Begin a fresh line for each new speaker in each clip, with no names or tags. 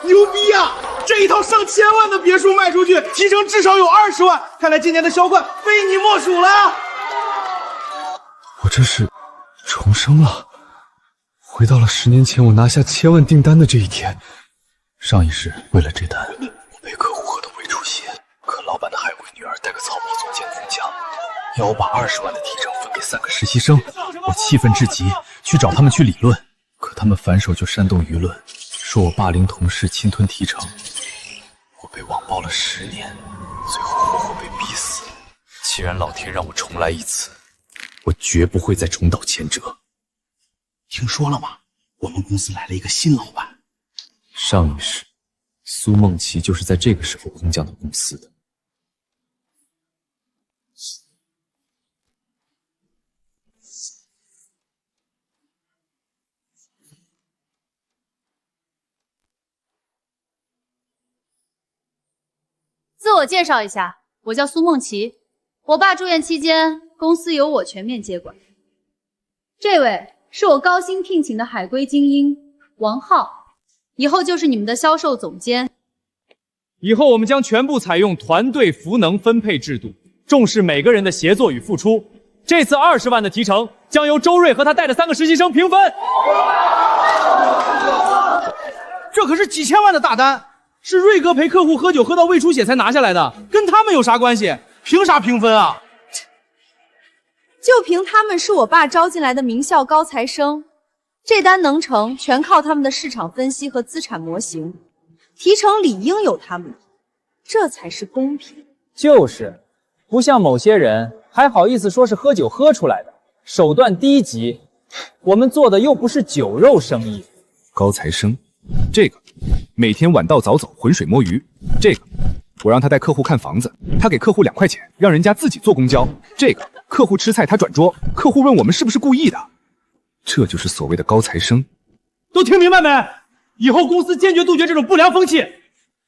牛逼啊！这一套上千万的别墅卖出去，提成至少有20万，看来今年的销冠非你莫属了。
我这是重生了，回到了10年前我拿下千万订单的这一天。上一世为了这单，我被客户喝得胃出血，可老板的海归女儿带个草包总监空降，要我把20万的提成分给3个实习生。我气愤至极，去找他们去理论，可他们反手就煽动舆论，说我霸凌同事，侵吞提成。我被网暴了10年，最后活活被逼死。既然老天让我重来一次，我绝不会再重蹈前辙。
听说了吗？我们公司来了一个新老板。
上一世，苏梦琪就是在这个时候空降到公司的。
自我介绍一下，我叫苏梦琪，我爸住院期间，公司由我全面接管。这位是我高薪聘请的海归精英王浩，以后就是你们的销售总监。
以后我们将全部采用团队赋能分配制度，重视每个人的协作与付出。这次20万的提成将由周瑞和他带的3个实习生平分。
这可是几千万的大单，是瑞哥陪客户喝酒喝到胃出血才拿下来的，跟他们有啥关系？凭啥平分啊？
就凭他们是我爸招进来的名校高材生，这单能成全靠他们的市场分析和资产模型，提成理应有他们的，这才是公平。
就是，不像某些人还好意思说是喝酒喝出来的，手段低级。我们做的又不是酒肉生意。
高材生，这个每天晚到早走，浑水摸鱼。这个我让他带客户看房子，他给客户2块钱，让人家自己坐公交。这个客户吃菜他转桌，客户问我们是不是故意的。这就是所谓的高材生。
都听明白没？以后公司坚决杜绝这种不良风气。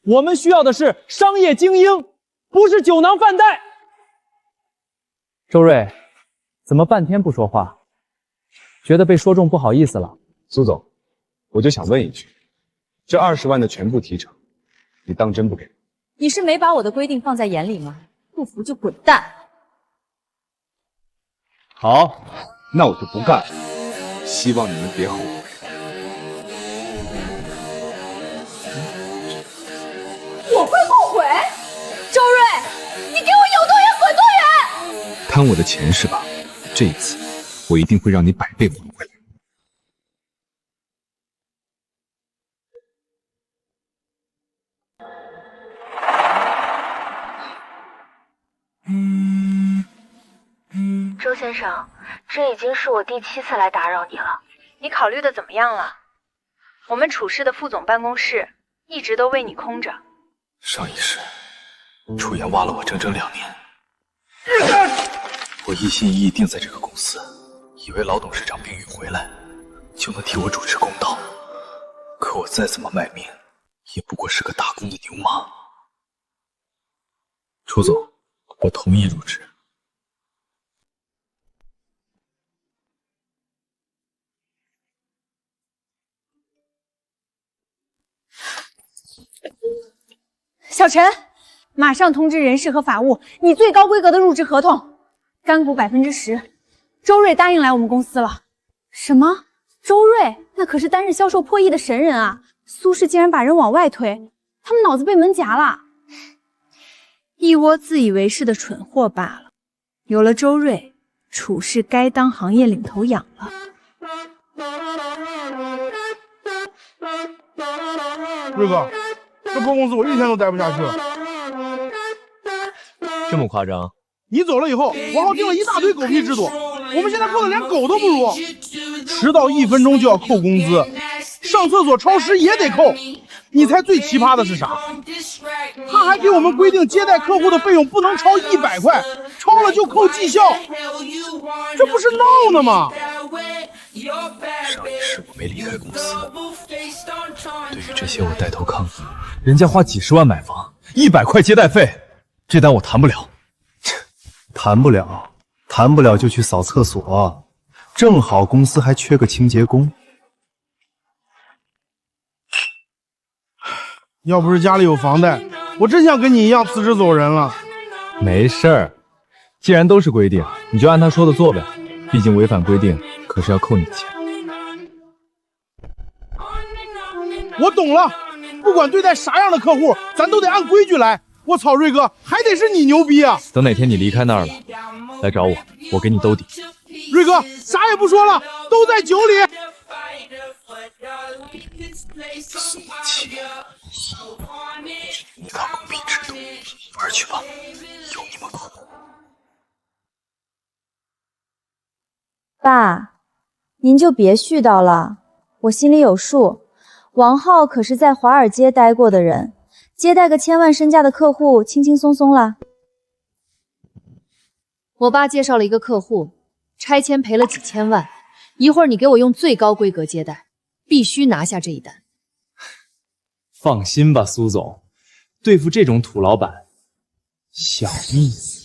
我们需要的是商业精英，不是酒囊饭袋。周瑞，怎么半天不说话？觉得被说中不好意思了？
苏总，我就想问一句，这20万的全部提成，你当真不给？
你是没把我的规定放在眼里吗？不服就滚蛋！
好，那我就不干了。希望你们别后悔。
我会后悔？周瑞，你给我有多远滚多远！
贪我的钱是吧？这一次我一定会让你100倍还回来。
周先生，这已经是我第7次来打扰你了，你考虑的怎么样了？我们处事的副总办公室一直都为你空着。
上一世，楚言挖了我整整2年，我一心一意定在这个公司，以为老董事长病愈回来就能替我主持公道，可我再怎么卖命，也不过是个打工的牛马。楚总，我同意入职。
小陈，马上通知人事和法务，你最高规格的入职合同，干股10%。周瑞答应来我们公司了。什么？周瑞？那可是单日销售破亿的神人啊！苏氏竟然把人往外推，他们脑子被门夹了。一窝自以为是的蠢货罢了。有了周瑞，楚氏该当行业领头羊了。
瑞哥，这破公司我1天都待不下去了。
这么夸张？
你走了以后，王浩定了一大堆狗屁制度，我们现在过得连狗都不如。迟到1分钟就要扣工资，上厕所超时也得扣。你猜最奇葩的是啥？他还给我们规定接待客户的费用不能超100块，超了就扣绩效，这不是闹呢吗？
上一世我没离开公司，对于这些我带头抗议。人家花几10万买房，100块接待费，这单我谈不了。
谈不了就去扫厕所，正好公司还缺个清洁工。
要不是家里有房贷，我真想跟你一样辞职走人了。
没事儿，既然都是规定，你就按他说的做呗。毕竟违反规定可是要扣你的钱。
我懂了，不管对待啥样的客户，咱都得按规矩来。我操，瑞哥，还得是你牛逼啊！
等哪天你离开那儿了，来找我，我给你兜底。
瑞哥，啥也不说了，都在酒里。
一套公平制度，玩去吧，有你们管。
爸，您就别絮叨了，我心里有数。王浩可是在华尔街待过的人，接待个1000万身价的客户，轻轻松松啦。
我爸介绍了一个客户，拆迁赔了几千万，一会儿你给我用最高规格接待，必须拿下这一单。
放心吧，苏总，对付这种土老板，小意思。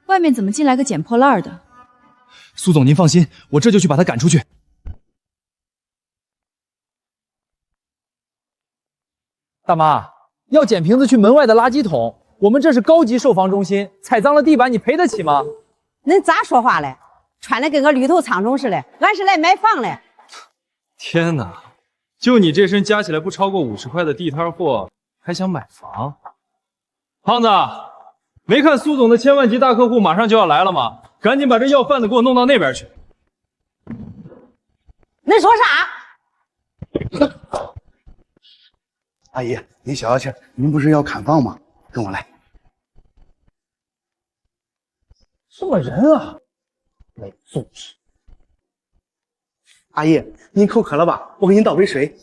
外面怎么进来个捡破烂的？
苏总，您放心，我这就去把他赶出去。大妈，要捡瓶子去门外的垃圾桶，我们这是高级售房中心，踩脏了地板，你赔得起吗？
恁咋说话嘞？穿的跟个绿头苍蝇似的，俺是来买房嘞。
天哪，就你这身加起来不超过50块的地摊货，还想买房？胖子，没看苏总的1000万级大客户马上就要来了吗？赶紧把这要饭的给我弄到那边去。
恁说啥？
阿姨，您消消气，您不是要看房吗？跟我来。
什么人啊？没素质！
阿姨，您口渴了吧？我给您倒杯水。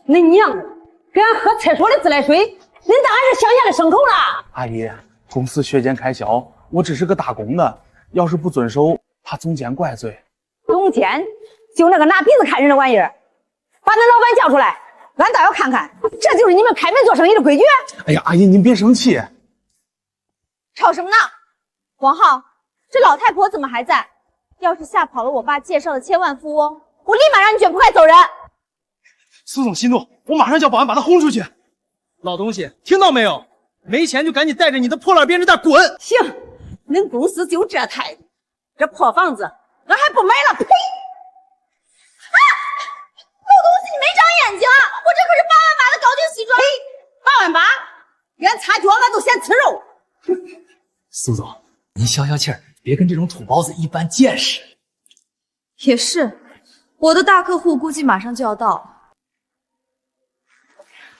恁娘的，给俺喝厕所的自来水，恁当俺是乡下的牲口了？
阿姨，公司削减开销，我只是个打工的，要是不遵守，怕总监怪罪。
总监就那个拿鼻子看人的玩意儿，把恁老板叫出来，俺倒要看看，这就是你们开门做生意的规矩。
哎呀，阿姨您别生气。
吵什么呢？王浩，这老太婆怎么还在？要是吓跑了我爸介绍的千万富翁，我立马让你卷铺盖走人。
苏总息怒，我马上叫保安把他轰出去。
老东西，听到没有？没钱就赶紧带着你的破烂编织袋滚！
行，恁公司就这态度，这破房子俺还不买了，呸！
啊，老东西，你没长眼睛啊！我这可是8万8的高级西装。
8万8，俺擦脚俺都嫌刺肉。
苏总，您消消气儿，别跟这种土包子一般见识。
也是，我的大客户估计马上就要到。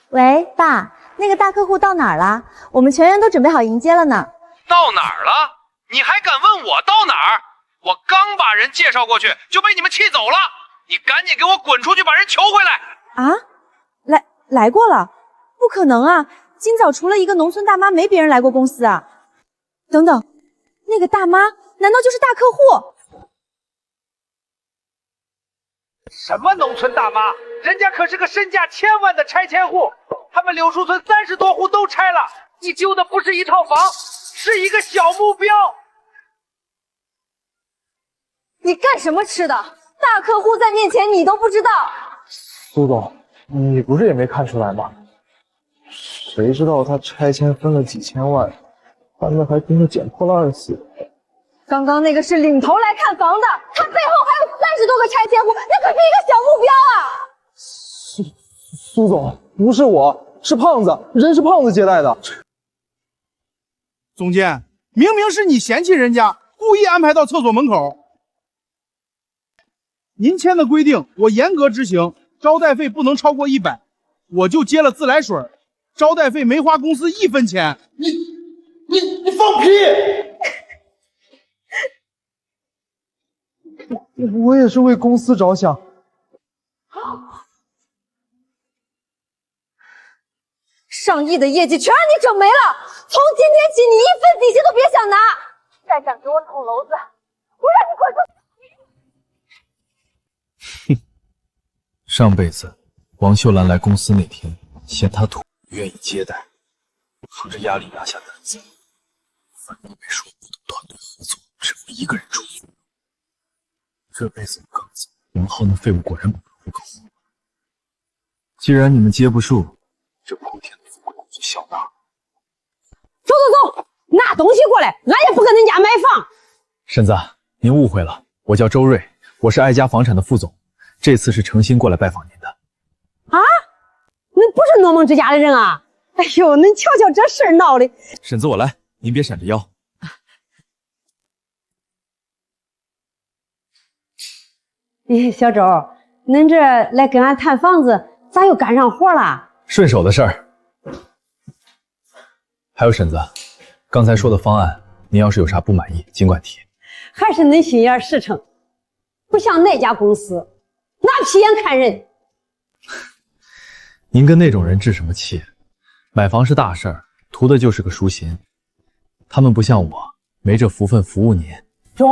喂，爸，那个大客户到哪儿了？我们全员都准备好迎接了呢。
到哪儿了？你还敢问我到哪儿？我刚把人介绍过去，就被你们气走了。你赶紧给我滚出去，把人求回来！
啊？来过了？不可能啊！今早除了一个农村大妈，没别人来过公司啊。等等，那个大妈难道就是大客户？
什么农村大妈？人家可是个身价1000万的拆迁户，他们柳树村30多户都拆了，你揪的不是一套房，是一个小目标。
你干什么吃的？大客户在面前你都不知道。
苏总，你不是也没看出来吗？谁知道他拆迁分了几千万，他们还跟着捡破烂似的。
刚刚那个是领头来看房的，他背后还有30多个拆迁户，那可是一个小目标啊！
苏总，不是我，是胖子，人是胖子接待的。
总监，明明是你嫌弃人家，故意安排到厕所门口。您签的规定我严格执行，招待费不能超过100，我就接了自来水，招待费没花公司1分钱。你放屁！
我也是为公司着想。
上亿的业绩全让你整没了，从今天起你1分底薪都别想拿！再敢给我捅娄子，我让你滚出去！
哼，上辈子王秀兰来公司那天嫌她土，不愿意接待，扛着压力拿下单子，你没说不懂团队合作，只我一个人出资。这辈子我刚走，王浩那废物果然不入口。既然你们接不住，这铺天的富贵我就笑纳。
走走走，拿东西过来，俺也不跟人家买房。
婶子，您误会了，我叫周瑞，我是爱家房产的副总，这次是诚心过来拜访您的。
啊，恁不是诺梦之家的人啊？哎呦，恁瞧瞧这事儿闹的。
婶子，我来，您别闪着腰。
小周，恁这来跟俺谈房子，咋又干上活了？
顺手的事儿。还有婶子，刚才说的方案，您要是有啥不满意，尽管提。
还是恁心眼实诚，不像那家公司，拿屁眼看人。
您跟那种人置什么气？买房是大事儿，图的就是个赎心。他们不像我，没这福分服务您。
中，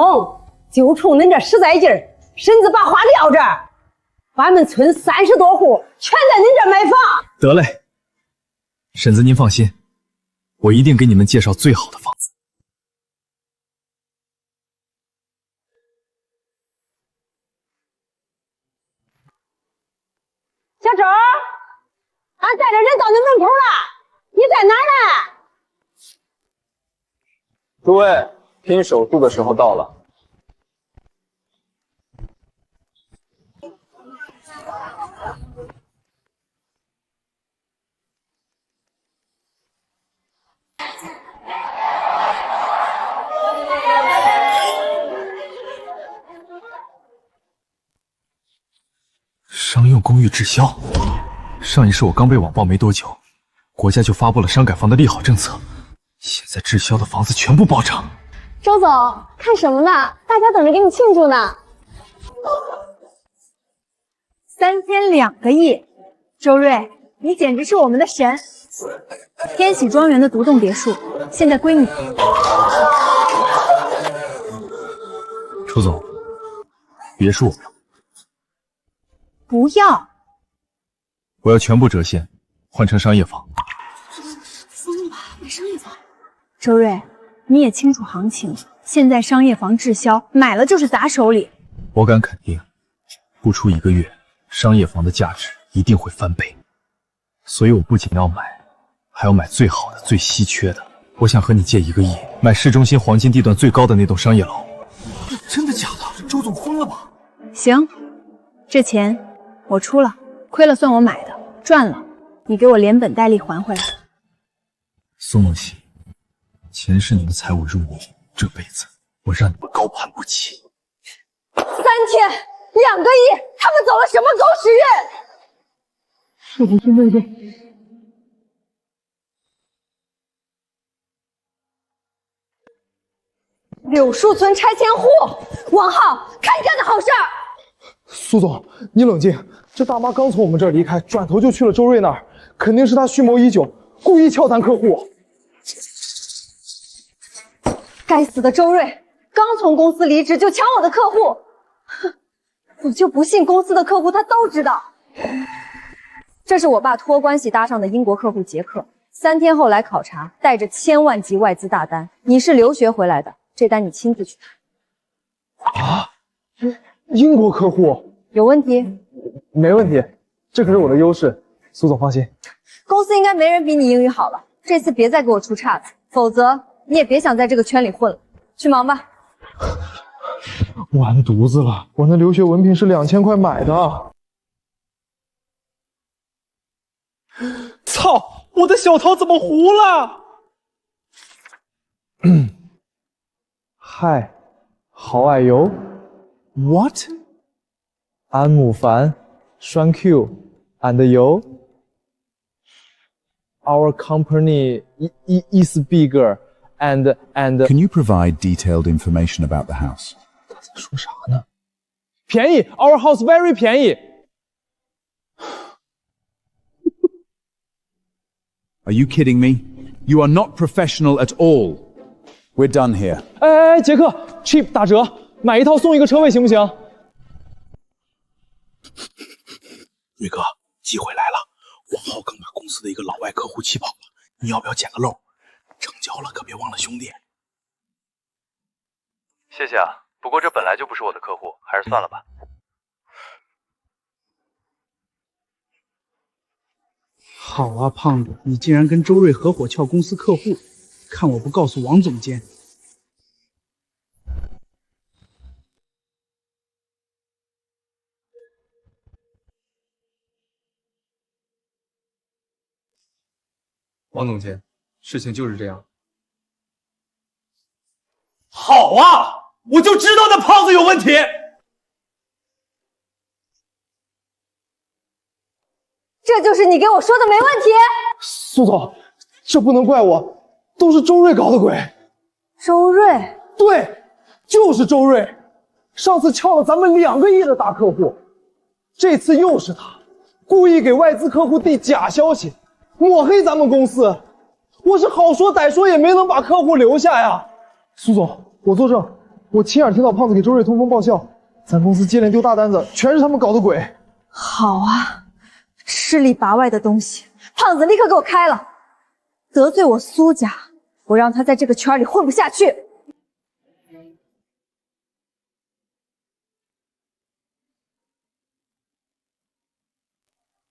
就冲恁这实在劲儿，婶子把话撂这儿，俺们村30多户全在恁这买房。
得嘞，婶子您放心，我一定给你们介绍最好的房子。
小周，俺带着人到你门口了，你在哪儿呢？
诸位，拼手速的时候到了。
商用公寓滞销，上一世我刚被网暴没多久，国家就发布了商改房的利好政策，现在滞销的房子全部暴涨。
周总，看什么呢？大家等着给你庆祝呢。
3天2个亿，周瑞，你简直是我们的神！天喜庄园的独栋别墅，现在归你。
楚总，别墅
不要，
我要全部折现，换成商业房。
疯了吧？买商业房？周瑞，你也清楚行情，现在商业房滞销，买了就是砸手里。
我敢肯定，不出1个月，商业房的价值一定会翻倍。所以我不仅要买，还要买最好的、最稀缺的。我想和你借1个亿，买市中心黄金地段最高的那栋商业楼。
真的假的？周总疯了吧？
行，这钱我出了，亏了算我买的，赚了你给我连本带利还回来。
苏梦溪，钱是你们财务入股，这辈子我让你们高攀不起。
3天2个亿，他们走了什么狗屎运？是不是那个？柳树村拆迁户，王浩看家的好事儿。
苏总，你冷静，这大妈刚从我们这儿离开，转头就去了周瑞那儿，肯定是她蓄谋已久，故意撬咱客户。
该死的周瑞，刚从公司离职就抢我的客户，哼，我就不信公司的客户他都知道。这是我爸托关系搭上的英国客户杰克，3天后来考察，带着1000万级外资大单。你是留学回来的，这单你亲自去谈。
啊，英国客户
有问题？
没问题，这可是我的优势。苏总放心，
公司应该没人比你英语好了，这次别再给我出岔子，否则你也别想在这个圈里混了。去忙吧。
完犊子了，我那留学文凭是2000块买的。
操！我的小桃怎么糊了
？Hi, how are you?
What?
I'm Mufan, thank you. And you? Our company is bigger and.
Can you provide detailed information about the house?
他在说啥呢？便宜 ，Our house very 便宜。
Are you kidding me? You are not professional at all. We're done here.
哎，杰克 ，cheap 打折，买1套送1个车位行不行？
瑞哥，机会来了，王浩刚把公司的一个老外客户气跑了，你要不要捡个漏？成交了可别忘了兄弟。
谢谢啊，不过这本来就不是我的客户，还是算了吧。
好啊，胖子，你竟然跟周瑞合伙撬公司客户，看我不告诉王总监！
王总监，事情就是这样。
好啊，我就知道那胖子有问题。
这就是你给我说的没问题？
苏总，这不能怪我，都是周瑞搞的鬼。
周瑞？
对，就是周瑞。上次撬了咱们2个亿的大客户，这次又是他，故意给外资客户递假消息，抹黑咱们公司。我是好说歹说也没能把客户留下呀。苏总，我作证，我亲耳听到胖子给周瑞通风报信，咱公司接连丢大单子，全是他们搞的鬼。
好啊，吃里拔外的东西，胖子立刻给我开了！得罪我苏家，我让他在这个圈里混不下去。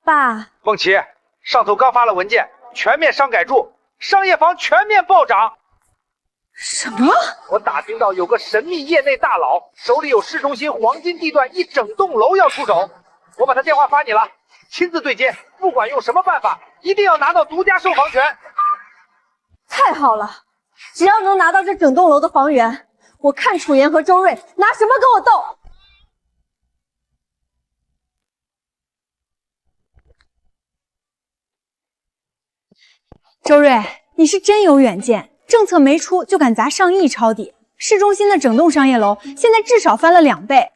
爸，
孟琪，上头刚发了文件，全面商改住，商业房全面暴涨。
什么？
我打听到有个神秘业内大佬手里有市中心黄金地段1整栋楼要出手，我把他电话发你了，亲自对接，不管用什么办法，一定要拿到独家售房权。
太好了，只要能拿到这整栋楼的房源，我看楚言和周瑞拿什么跟我斗。
周瑞，你是真有远见，政策没出就敢砸上亿抄底，市中心的整栋商业楼现在至少翻了2倍。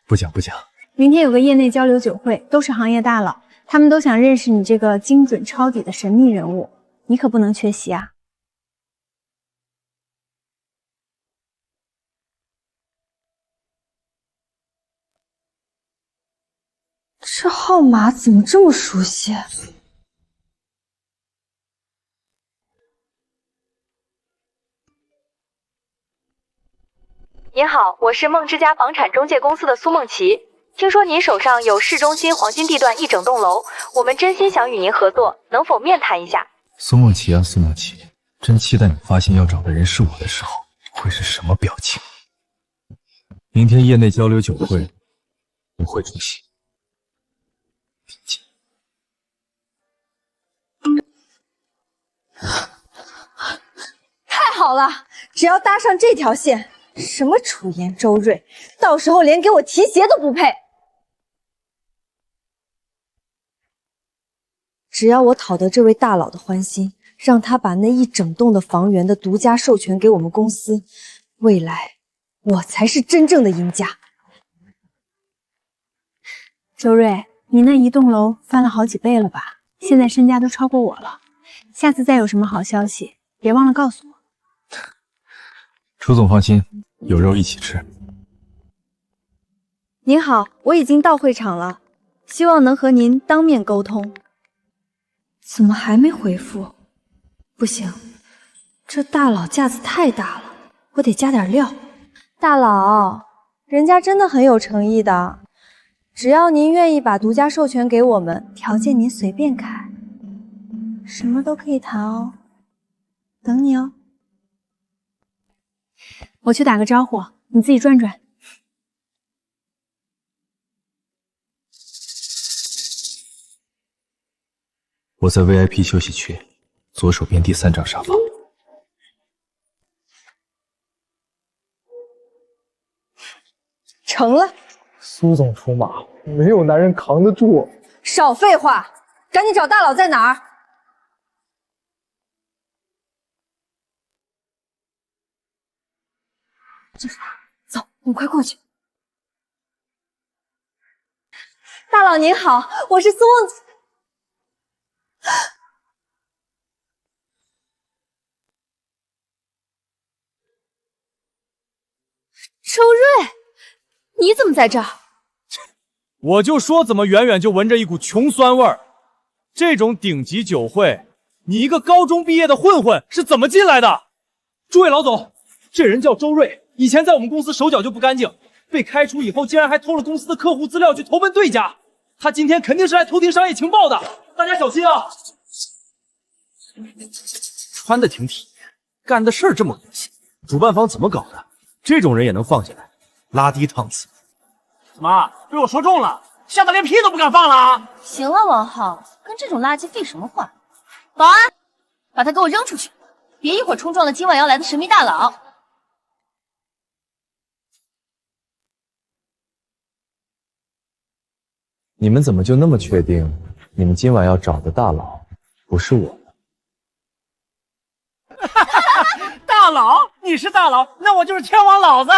不讲不讲。
明天有个业内交流酒会，都是行业大佬，他们都想认识你这个精准抄底的神秘人物，你可不能缺席啊！
这号码怎么这么熟悉？
您好，我是梦之家房产中介公司的苏梦琪。听说您手上有市中心黄金地段1整栋楼，我们真心想与您合作，能否面谈一下？
苏梦琪啊，苏梦琪，真期待你发现要找的人是我的时候，会是什么表情。明天业内交流酒会，我会出席。
太好了，只要搭上这条线，什么楚言、周瑞，到时候连给我提鞋都不配。只要我讨得这位大佬的欢心，让他把那1整栋的房源的独家授权给我们公司，未来我才是真正的赢家。
周瑞，你那1栋楼翻了好几倍了吧？现在身价都超过我了。下次再有什么好消息，别忘了告诉我。
楚总放心，有肉一起吃。
您好，我已经到会场了，希望能和您当面沟通。怎么还没回复？不行，这大佬架子太大了，我得加点料。大佬，人家真的很有诚意的，只要您愿意把独家授权给我们，条件您随便开，什么都可以谈哦。等你哦。
我去打个招呼，你自己转转。
我在 VIP 休息区，左手边第3张沙发。
成了。
苏总出马，没有男人扛得住。
少废话，赶紧找大佬在哪儿？就是他，走，我们快过去。大佬您好，我是苏梦琪。
周瑞，你怎么在这儿？
我就说怎么远远就闻着一股穷酸味儿。这种顶级酒会，你一个高中毕业的混混是怎么进来的？诸位老总，这人叫周瑞，以前在我们公司手脚就不干净，被开除以后竟然还偷了公司的客户资料去投奔对家。他今天肯定是来偷听商业情报的，大家小心啊！
穿的挺体面，干的事儿这么恶心，主办方怎么搞的？这种人也能放下来，拉低档次。
怎么被我说中了？吓得连屁都不敢放了啊！
行了，王浩，跟这种垃圾废什么话？保安，把他给我扔出去，别一会儿冲撞了今晚要来的神秘大佬。
你们怎么就那么确定，你们今晚要找的大佬不是我呢？
大佬，你是大佬，那我就是天王老子。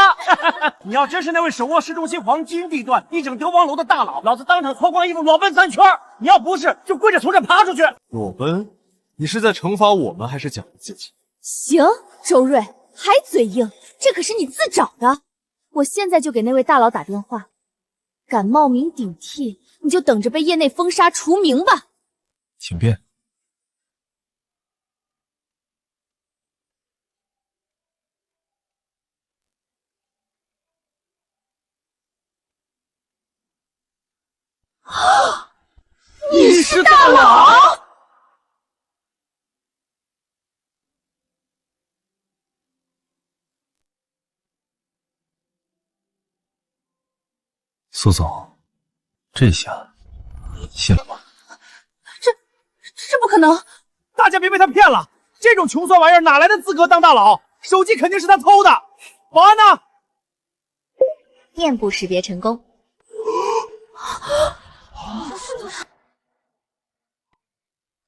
你要真是那位手握市中心黄金地段一整碉堡楼的大佬，老子当场脱光衣服裸奔3圈。你要不是，就跪着从这爬出去。
裸奔？你是在惩罚我们，还是奖励自己？
行，周瑞还嘴硬，这可是你自找的。我现在就给那位大佬打电话，敢冒名顶替，你就等着被业内封杀除名吧。
请便。
你是大佬？
苏总，这下信了吗？
这不可能！大家别被他骗了，这种穷酸玩意儿哪来的资格当大佬？手机肯定是他偷的。保安呢？
面部识别成功。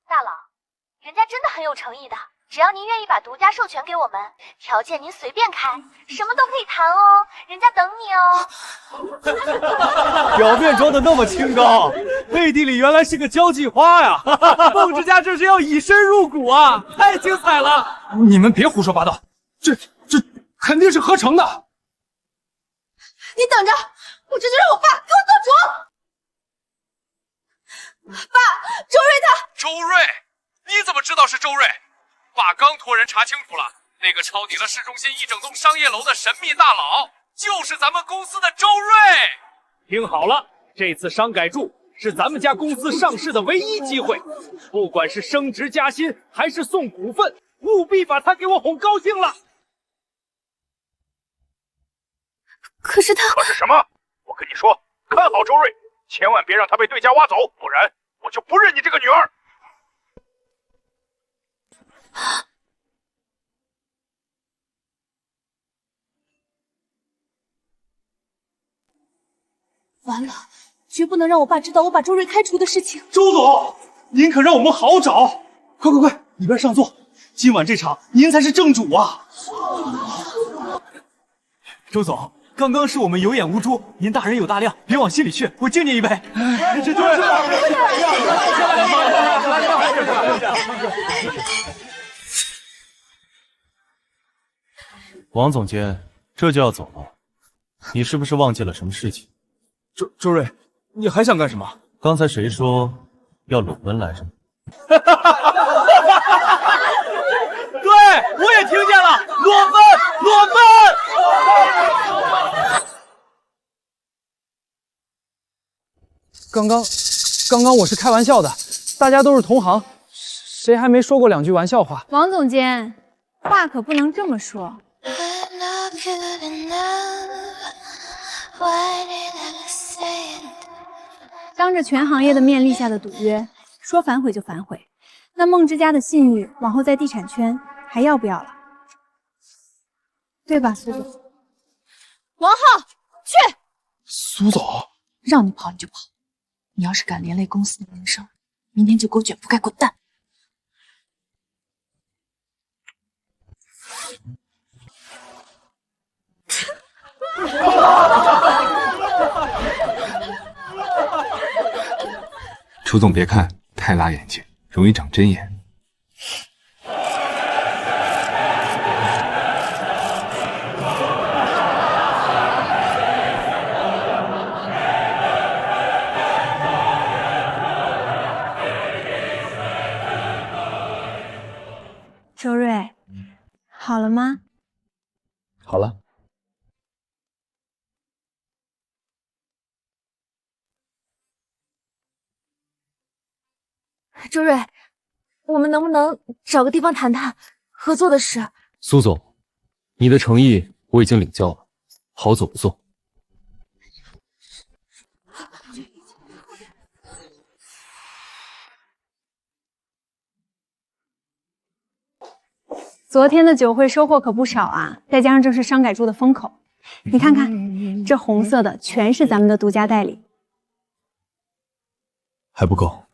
大佬，人家真的很有诚意的，只要您愿意把独家授权给我们，条件您随便开，什么都可以谈哦，人家等你哦。
表面装的那么清高，背地里原来是个交际花呀！梦之家这是要以身入股啊，太精彩了！你们别胡说八道，这肯定是合成的。
你等着，我这就让我爸给我做主。爸，周瑞他……
周瑞，你怎么知道是周瑞？爸刚托人查清楚了，那个抄底了市中心一整栋商业楼的神秘大佬，就是咱们公司的周瑞。
听好了，这次商改注是咱们家公司上市的唯一机会，不管是升职加薪还是送股份，务必把他给我哄高兴了。
可是他……
可是什么？我跟你说，看好周瑞，千万别让他被对家挖走，不然我就不认你这个女儿。
完了，绝不能让我爸知道我把周瑞开除的事情。
周总，您可让我们好找！快，里边上座，今晚这场您才是正主啊！周总，刚刚是我们有眼无珠，您大人有大量，别往心里去，我敬您一杯。这就是。
王总监，这就要走了，你是不是忘记了什么事情？
周瑞，你还想干什么？
刚才谁说要裸奔来着？
对，我也听见了，裸奔。
刚刚我是开玩笑的，大家都是同行，谁还没说过2句玩笑话？
王总监，话可不能这么说。当着全行业的面立下的赌约，说反悔就反悔，那梦之家的信誉往后在地产圈还要不要了？对吧，苏总？
王浩，去！
苏总，
让你跑你就跑，你要是敢连累公司的名声，明天就给我卷铺盖滚蛋！
楚总别看，太辣眼睛，容易长针眼。
周瑞，好了吗？
好了，
周瑞，我们能不能找个地方谈谈合作的事？
苏总，你的诚意我已经领教了，好走不送。
昨天的酒会收获可不少啊，再加上这是商改住的风口，你看看，这红色的全是咱们的独家代理。
还不够。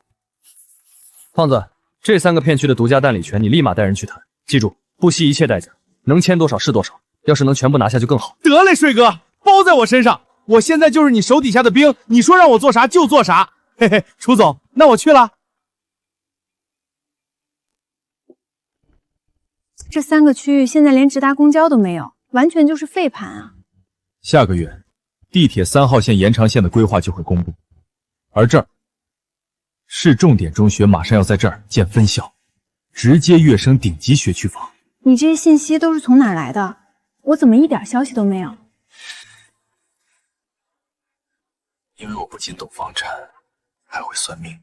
胖子，这3个片区的独家代理权，你立马带人去谈，记住，不惜一切代价，能签多少是多少。要是能全部拿下就更好。
得嘞，水哥，包在我身上，我现在就是你手底下的兵，你说让我做啥就做啥。嘿嘿，楚总，那我去了。
这3个区域现在连直达公交都没有，完全就是废盘啊！
下个月，地铁3号线延长线的规划就会公布，而这儿市重点中学马上要在这儿建分校，直接跃升顶级学区房。
你这些信息都是从哪儿来的？我怎么一点消息都没有？
因为我不仅懂房产，还会算命。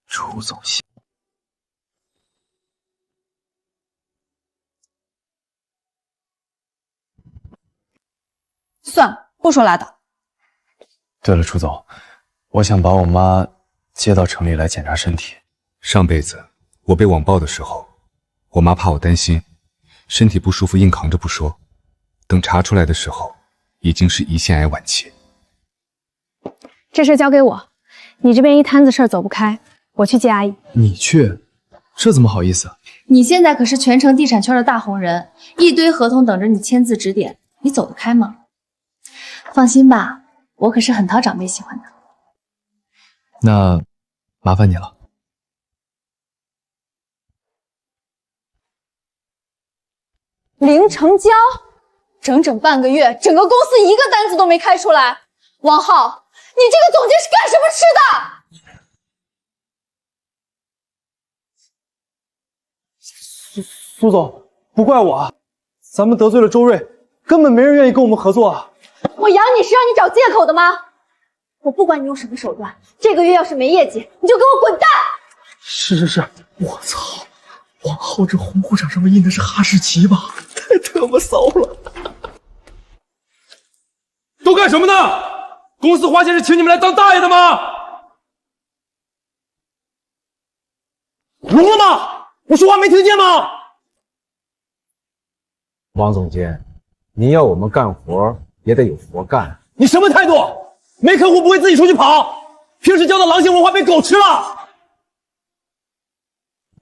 楚总信。
算了，不说拉倒。
对了，楚总，我想把我妈接到城里来检查身体。
上辈子我被网暴的时候，我妈怕我担心，身体不舒服硬扛着不说，等查出来的时候，已经是胰腺癌晚期。
这事交给我，你这边一摊子事儿走不开，我去接阿姨。
你去？这怎么好意思？
你现在可是全城地产圈的大红人，一堆合同等着你签字指点，你走得开吗？放心吧，我可是很讨长辈喜欢的。
那麻烦你了。
零成交，整整半个月，整个公司一个单子都没开出来。王浩，你这个总监是干什么
吃的？苏总，不怪我，咱们得罪了周瑞，根本没人愿意跟我们合作啊。
我养你是让你找借口的吗？我不管你用什么手段，这个月要是没业绩，你就给我滚蛋！
是，我操，王浩这红裤衩上面印的是哈士奇吧？太他妈骚了！
都干什么呢？公司花钱是请你们来当大爷的吗？
聋了吗？我说话没听见吗？
王总监，您要我们干活也得有活干。
你什么态度？没客户不会自己出去跑，平时教的狼性文化被狗吃了。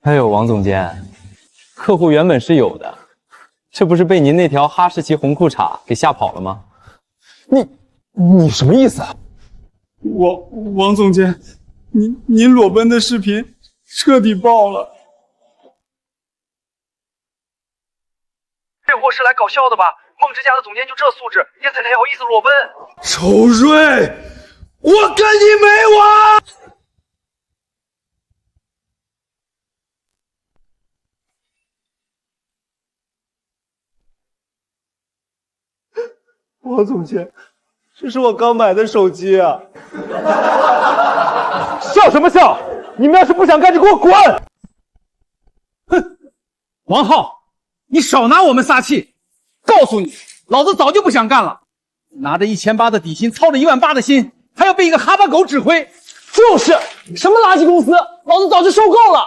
哎呦，王总监，客户原本是有的，这不是被您那条哈士奇红裤衩给吓跑了吗？
你什么意思？
王总监，您裸奔的视频彻底爆了。
这货是来搞笑的吧？梦之家的总监就这素质，也才好意思裸奔。
周瑞，我跟你没完！
王总监，这是我刚买的手机啊！笑什么笑？你们要是不想干，就给我滚！
哼，王浩，你少拿我们撒气！告诉你，老子早就不想干了。拿着1800的底薪，操着18000的心，还要被一个哈巴狗指挥。
就是什么垃圾公司，老子早就受够了。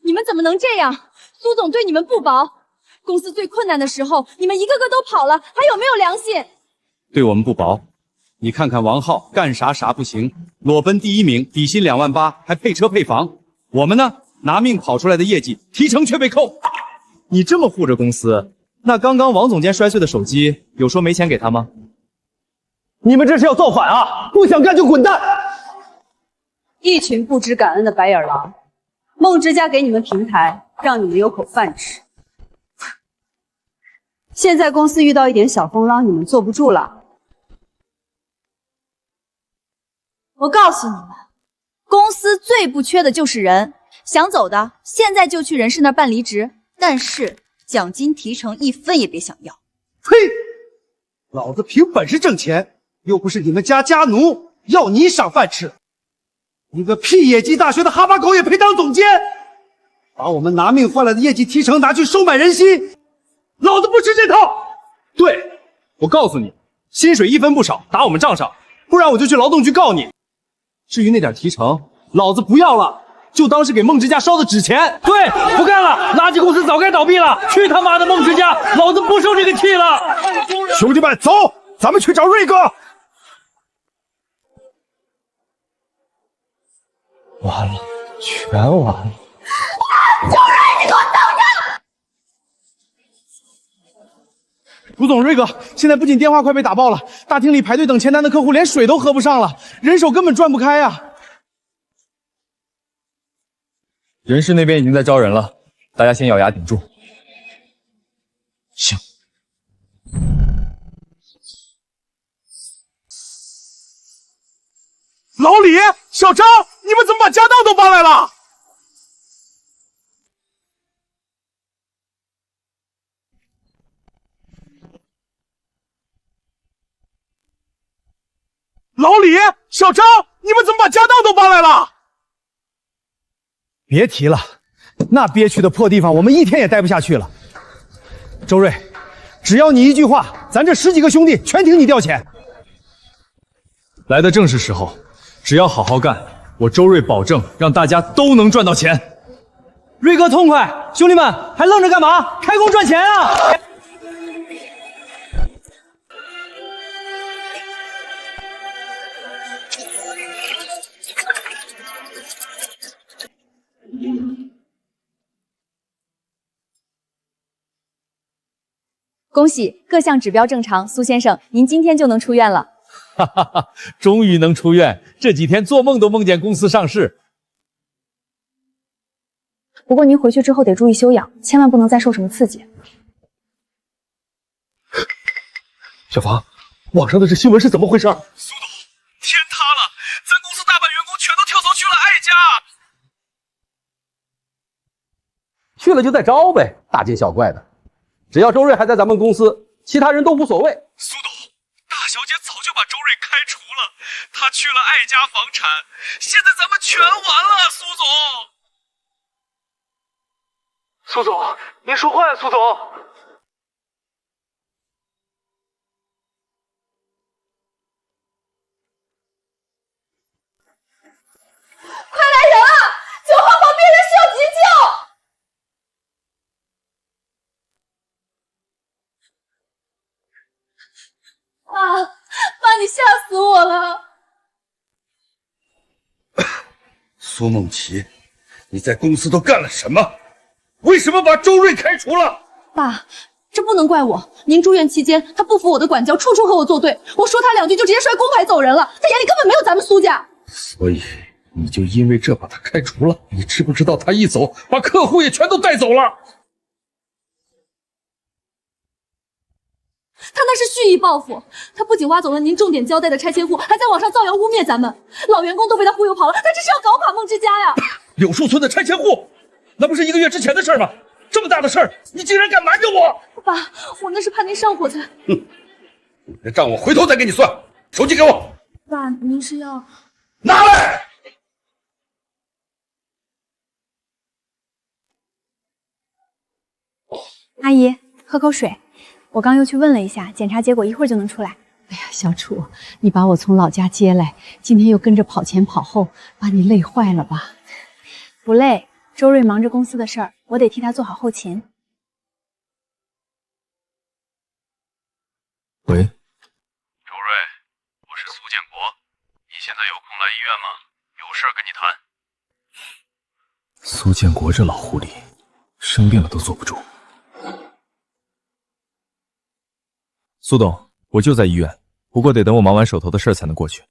你们怎么能这样？苏总对你们不薄，公司最困难的时候，你们一个个都跑了，还有没有良心？
对我们不薄。你看看王浩干啥啥不行，裸奔第1名，底薪28000，还配车配房。我们呢，拿命跑出来的业绩，提成却被扣。
你这么护着公司，那刚刚王总监摔碎的手机，有说没钱给他吗？
你们这是要造反啊！不想干就滚蛋！
一群不知感恩的白眼狼。梦之家给你们平台，让你们有口饭吃。现在公司遇到一点小风浪，你们坐不住了。
我告诉你们，公司最不缺的就是人，想走的现在就去人事那儿办离职，但是奖金提成1分也别想要。
呸！老子凭本事挣钱，又不是你们家家奴，要你赏饭吃。
你个屁野鸡大学的哈巴狗也配当总监？把我们拿命换来的业绩提成拿去收买人心，老子不吃这套！
对，我告诉你，薪水一分不少，打我们账上，不然我就去劳动局告你。至于那点提成，老子不要了，就当是给梦之家烧的纸钱。对，不干了，垃圾公司早该倒闭了，去他妈的梦之家，老子不受这个气了。
兄弟们，走，咱们去找瑞哥。
完了，全完了！
周瑞，你给我等着！
卢总，瑞哥，现在不仅电话快被打爆了，大厅里排队等签单的客户连水都喝不上了，人手根本转不开呀。
人事那边已经在招人了，大家先咬牙顶住。
行。老李、小张，你们怎么把家当都搬来了？老李、小张，你们怎么把家当都搬来了？
别提了，那憋屈的破地方，我们一天也待不下去了。周瑞，只要你一句话，咱这10几个兄弟全挺你调遣。
来的正是时候，只要好好干，我周瑞保证让大家都能赚到钱。
瑞哥痛快，兄弟们还愣着干嘛？开工赚钱啊！
恭喜，各项指标正常，苏先生，您今天就能出院了。
哈哈哈，终于能出院，这几天做梦都梦见公司上市。
不过您回去之后得注意休养，千万不能再受什么刺激。
小房，网上的这新闻是怎么回事？
苏董，天塌了，咱公司大半员工全都跳槽去了艾家。
去了就再招呗，大惊小怪的。只要周瑞还在咱们公司，其他人都无所谓。
苏董，大小姐早就把周瑞开除了，她去了艾家房产，现在咱们全完了，苏总。
苏总，您说话呀，苏总。
快来人啊！9号房病人需要急救。
爸，你吓死我了！
苏梦琪，你在公司都干了什么？为什么把周瑞开除了？
爸，这不能怪我。您住院期间，他不服我的管教，处处和我作对。我说他2句就直接摔工牌走人了，他眼里根本没有咱们苏家。
所以你就因为这把他开除了？你知不知道他一走，把客户也全都带走了？
他那是蓄意报复，他不仅挖走了您重点交代的拆迁户，还在网上造谣污蔑咱们，老员工都被他忽悠跑了，他这是要搞垮梦之家呀！
柳树村的拆迁户，那不是1个月之前的事吗？这么大的事儿，你竟然敢瞒着我！
爸，我那是怕您上火才……
哼，你的账我回头再给你算。手机给我。
爸，您是要……
拿来！
阿姨，喝口水。我刚又去问了一下，检查结果一会儿就能出来。
哎呀，小楚，你把我从老家接来，今天又跟着跑前跑后，把你累坏了吧？
不累，周瑞忙着公司的事儿，我得替他做好后勤。
喂，
周瑞，我是苏建国，你现在有空来医院吗？有事跟你谈。
苏建国这老狐狸，生病了都坐不住。
苏董，我就在医院，不过得等我忙完手头的事才能过去。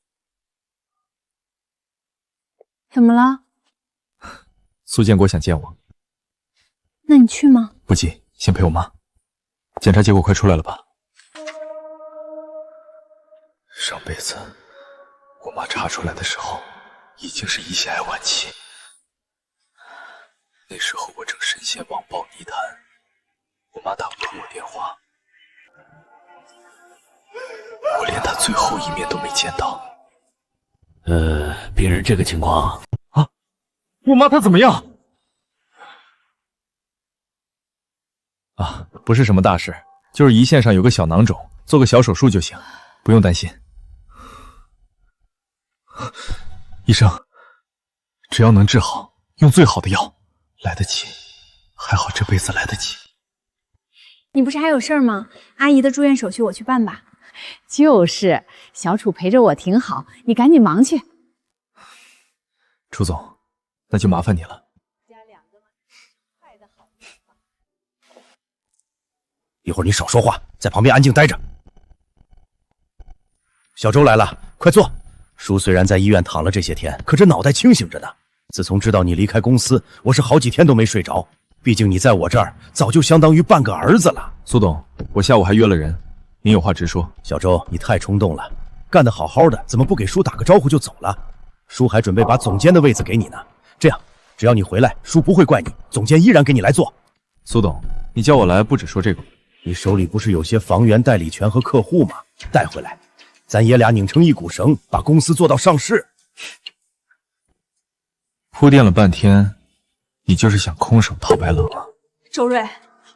怎么了？
苏建国想见我。
那你去吗？
不急，先陪我妈。检查结果快出来了吧？
上辈子我妈查出来的时候，已经是胰腺癌晚期。那时候我正深陷网暴泥潭，我妈打不通我电话。我连他最后一面都没见到。
病人这个情况
啊，我妈她怎么样？啊，不是什么大事，就是胰腺上有个小囊肿，做个小手术就行，不用担心。医生，只要能治好，用最好的药，来得及，还好这辈子来得及。
你不是还有事儿吗？阿姨的住院手续我去办吧。
就是，小楚陪着我挺好，你赶紧忙去。
楚总，那就麻烦你了。
一会儿你少说话，在旁边安静待着。小周来了，快坐。叔虽然在医院躺了这些天，可这脑袋清醒着呢。自从知道你离开公司，我是好几天都没睡着。毕竟你在我这儿早就相当于半个儿子了。
苏董，我下午还约了人，您有话直说。
小周，你太冲动了，干得好好的，怎么不给叔打个招呼就走了？叔还准备把总监的位子给你呢。这样，只要你回来，叔不会怪你，总监依然给你来做。
苏董，你叫我来不只说这个。
你手里不是有些房源代理权和客户吗？带回来，咱爷俩拧成一股绳，把公司做到上市。
铺垫了半天，你就是想空手套白狼啊？
周瑞，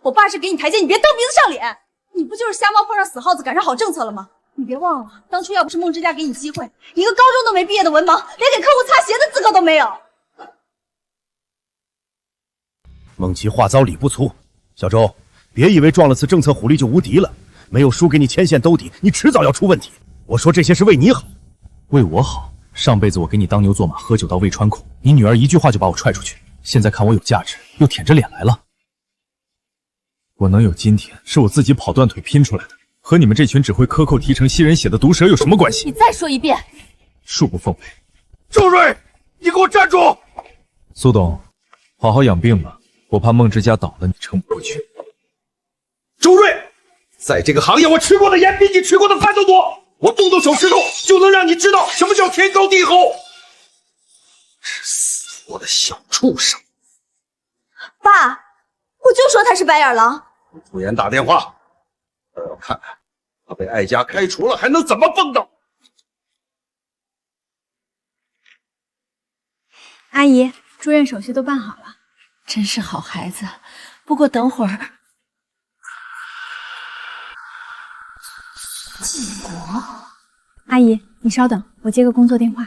我爸是给你台阶，你别蹬鼻子上脸。你不就是瞎猫碰上死耗子，赶上好政策了吗？你别忘了，当初要不是梦之家给你机会，一个高中都没毕业的文盲，连给客户擦鞋的资格都没有。
孟琪话糙理不粗，小周，别以为撞了次政策虎力就无敌了，没有叔给你牵线兜底，你迟早要出问题。我说这些是为你好。
为我好？上辈子我给你当牛做马，喝酒到胃穿孔，你女儿一句话就把我踹出去，现在看我有价值，又舔着脸来了。我能有今天，是我自己跑断腿拼出来的，和你们这群只会克扣提成吸人血的毒蛇有什么关系？
你再说一遍，
恕不奉陪。
周瑞，你给我站住！
苏董，好好养病吧，我怕梦之家倒了，你撑不过去。
周瑞，在这个行业，我吃过的盐比你吃过的饭都多。我动动手指头就能让你知道什么叫天高地厚。吃死我的小畜生！
爸，我就说他是白眼狼。
朱颜打电话，我要看看他被艾家开除了还能怎么蹦跶。
阿姨，住院手续都办好了。
真是好孩子，不过等会儿。晋国，
阿姨，你稍等，我接个工作电话。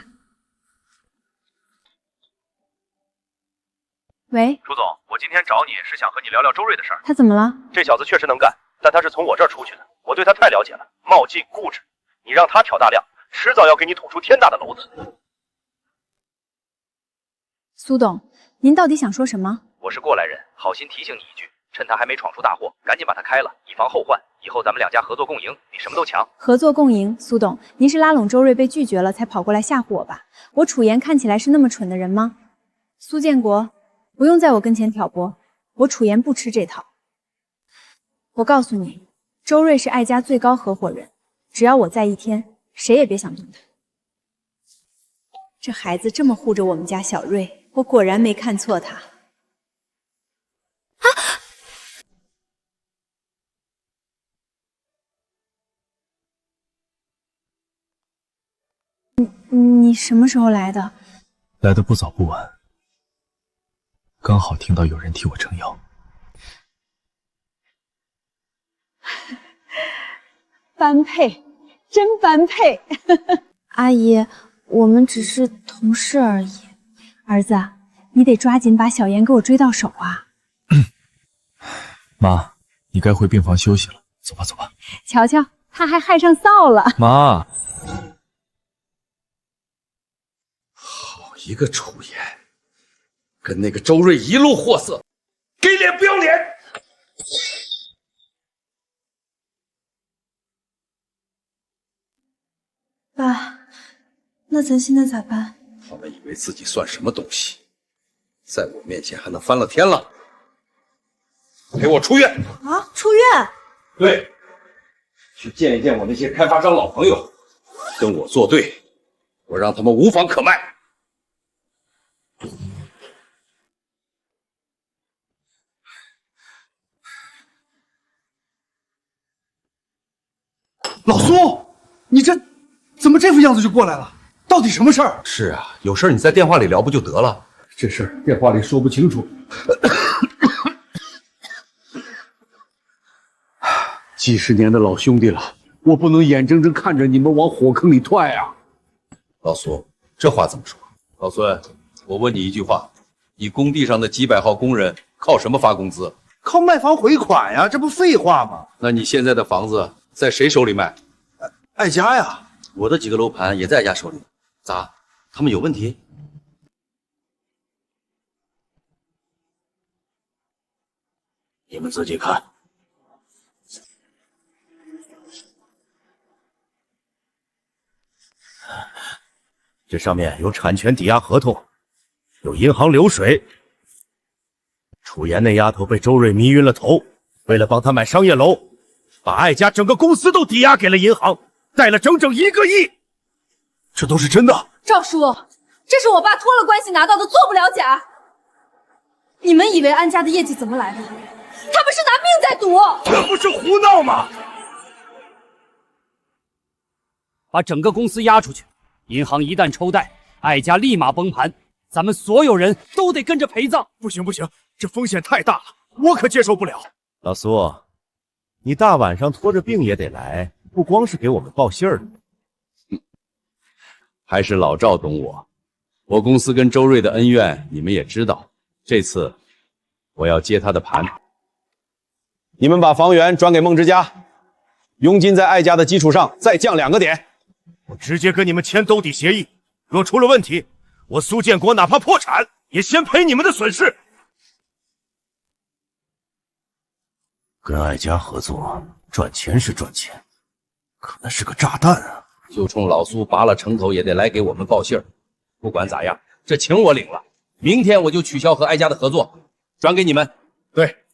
喂，
楚总，我今天找你是想和你聊聊周瑞的事儿。
他怎么了？
这小子确实能干，但他是从我这儿出去的，我对他太了解了，冒进固执。你让他挑大梁，迟早要给你捅出天大的篓子。
苏董，您到底想说什么？
我是过来人，好心提醒你一句，趁他还没闯出大祸，赶紧把他开了，以防后患。以后咱们两家合作共赢，比什么都强。
合作共赢，苏董，您是拉拢周瑞被拒绝了，才跑过来吓唬我吧？我楚言看起来是那么蠢的人吗？苏建国，不用在我跟前挑拨，我楚言不吃这套。我告诉你，周瑞是艾家最高合伙人，只要我在一天，谁也别想动他。这孩子这么护着我们家小瑞，我果然没看错他。你什么时候来的？
来的不早不晚，刚好听到有人替我撑腰。
般配，真般配。阿姨，我们只是同事而已。儿子，你得抓紧把小妍给我追到手啊！
妈，你该回病房休息了，走吧走吧。
瞧瞧，他还害上臊了。
妈。
一个楚言，跟那个周瑞一路货色，给脸不要脸！
爸，那咱现在咋办？
他们以为自己算什么东西，在我面前还能翻了天了？陪我出院！
啊，出院？
对，去见一见我那些开发商老朋友，跟我作对，我让他们无房可卖。
老苏，你这怎么这副样子就过来了？
到底什么事儿？是啊，有事儿你在电话里聊不就得了？这事儿电话里说不清楚。
几十年的老兄弟了，我不能眼睁睁看着你们往火坑里踹啊！
老苏，这话怎么说？老孙，我问你一句话，你工地上的几百号工人靠什么发工资？
靠卖房回款呀，这不废话吗？
那你现在的房子在谁手里卖？
爱家呀。
我的几个楼盘也在爱家手里，咋？他们有问题？你们自己看。这上面有产权抵押合同，有银行流水。楚妍那丫头被周瑞迷晕了头，为了帮他买商业楼，把爱家整个公司都抵押给了银行，贷了整整1个亿。这都是真的。
赵叔，这是我爸托了关系拿到的，做不了假。你们以为安家的业绩怎么来的？他们是拿命在赌。
这不是胡闹吗？
把整个公司押出去，银行一旦抽贷，爱家立马崩盘，咱们所有人都得跟着陪葬。
不行不行，这风险太大了，我可接受不了。老苏，你大晚上拖着病也得来，不光是给我们报信儿的。还是老赵懂我，我公司跟周瑞的恩怨你们也知道，这次我要接他的盘。
你们把房源转给孟之家，佣金在爱家的基础上再降2个点。
我直接跟你们签兜底协议，若出了问题，我苏建国哪怕破产，也先赔你们的损失。跟爱家合作，赚钱是赚钱，可那是个炸弹啊！就冲老苏拔了城头，也得来给我们报信儿。不管咋样，这情我领了，明天我就取消和爱家的合作，转给你们。
对，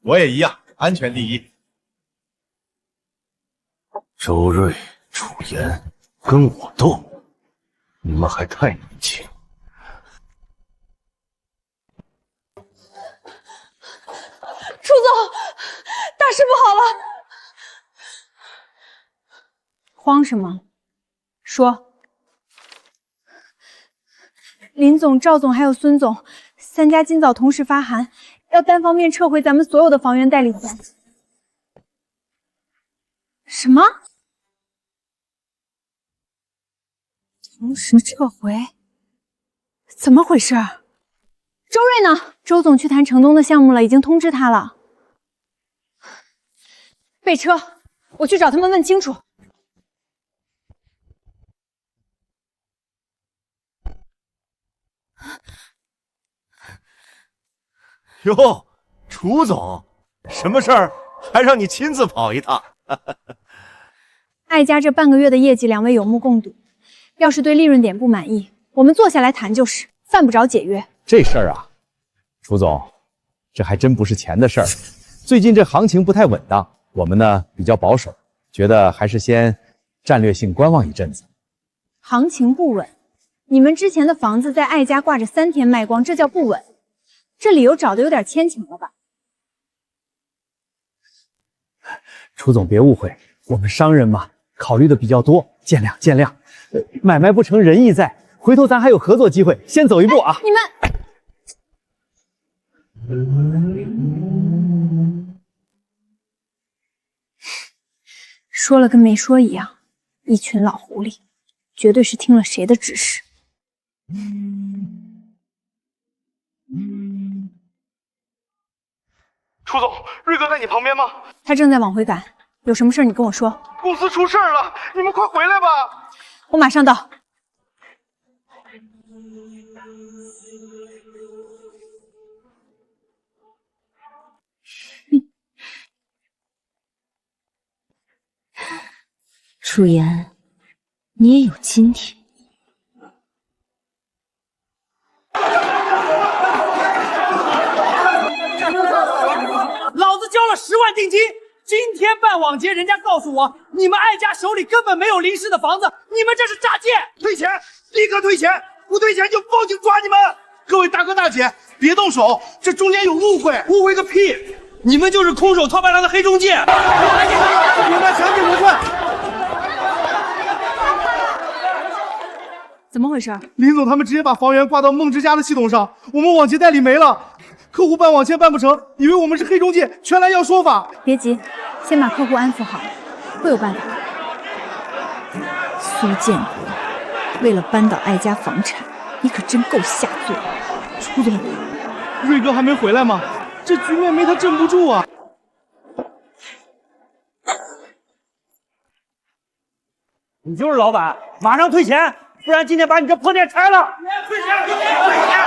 我也一样，安全第一。
周瑞、楚妍跟我斗，你们还太年轻。
楚总，大事不好了！
慌什么？说。林总、赵总还有孙总3家今早同时发函，要单方面撤回咱们所有的房源代理权。什么？同时撤回？怎么回事？周瑞呢？周总去谈城东的项目了，已经通知他了。备车，我去找他们问清楚。
哟，楚总，什么事儿还让你亲自跑一趟？
爱家这半个月的业绩，两位有目共睹。要是对利润点不满意，我们坐下来谈就是，犯不着解约。
这事儿啊，楚总，这还真不是钱的事儿。最近这行情不太稳当，我们呢比较保守，觉得还是先战略性观望一阵子。
行情不稳，你们之前的房子在爱家挂着3天卖光，这叫不稳。这理由找的有点牵强了吧？
楚总别误会，我们商人嘛，考虑的比较多，见谅见谅。买卖不成仁义在，回头咱还有合作机会，先走一步啊！
你们说了跟没说一样，一群老狐狸，绝对是听了谁的指示。
楚总，瑞哥在你旁边吗？
他正在往回赶，有什么事你跟我说。
公司出事了，你们快回来吧！
我马上到。
楚妍，你也有今天。
老子交了10万定金，今天办网结，人家告诉我你们爱家手里根本没有临时的房子，你们这是诈骗！
退钱，立刻退钱！不退钱就报警抓你们！各位大哥大姐，别动手，这中间有误会，误会个屁！
你们就是空手套白狼的黑中介！
你们抢警不算！
怎么回事？
林总他们直接把房源挂到梦之家的系统上，我们网签代理没了，客户办网签办不成，以为我们是黑中介，全来要说法。
别急，先把客户安抚好，会有办法。苏建国，为了扳倒艾家房产，你可真够下作。
楚总，瑞哥还没回来吗？这局面没他镇不住啊！
你就是老板，马上退钱，不然今天把你这破店拆了！退钱！退钱！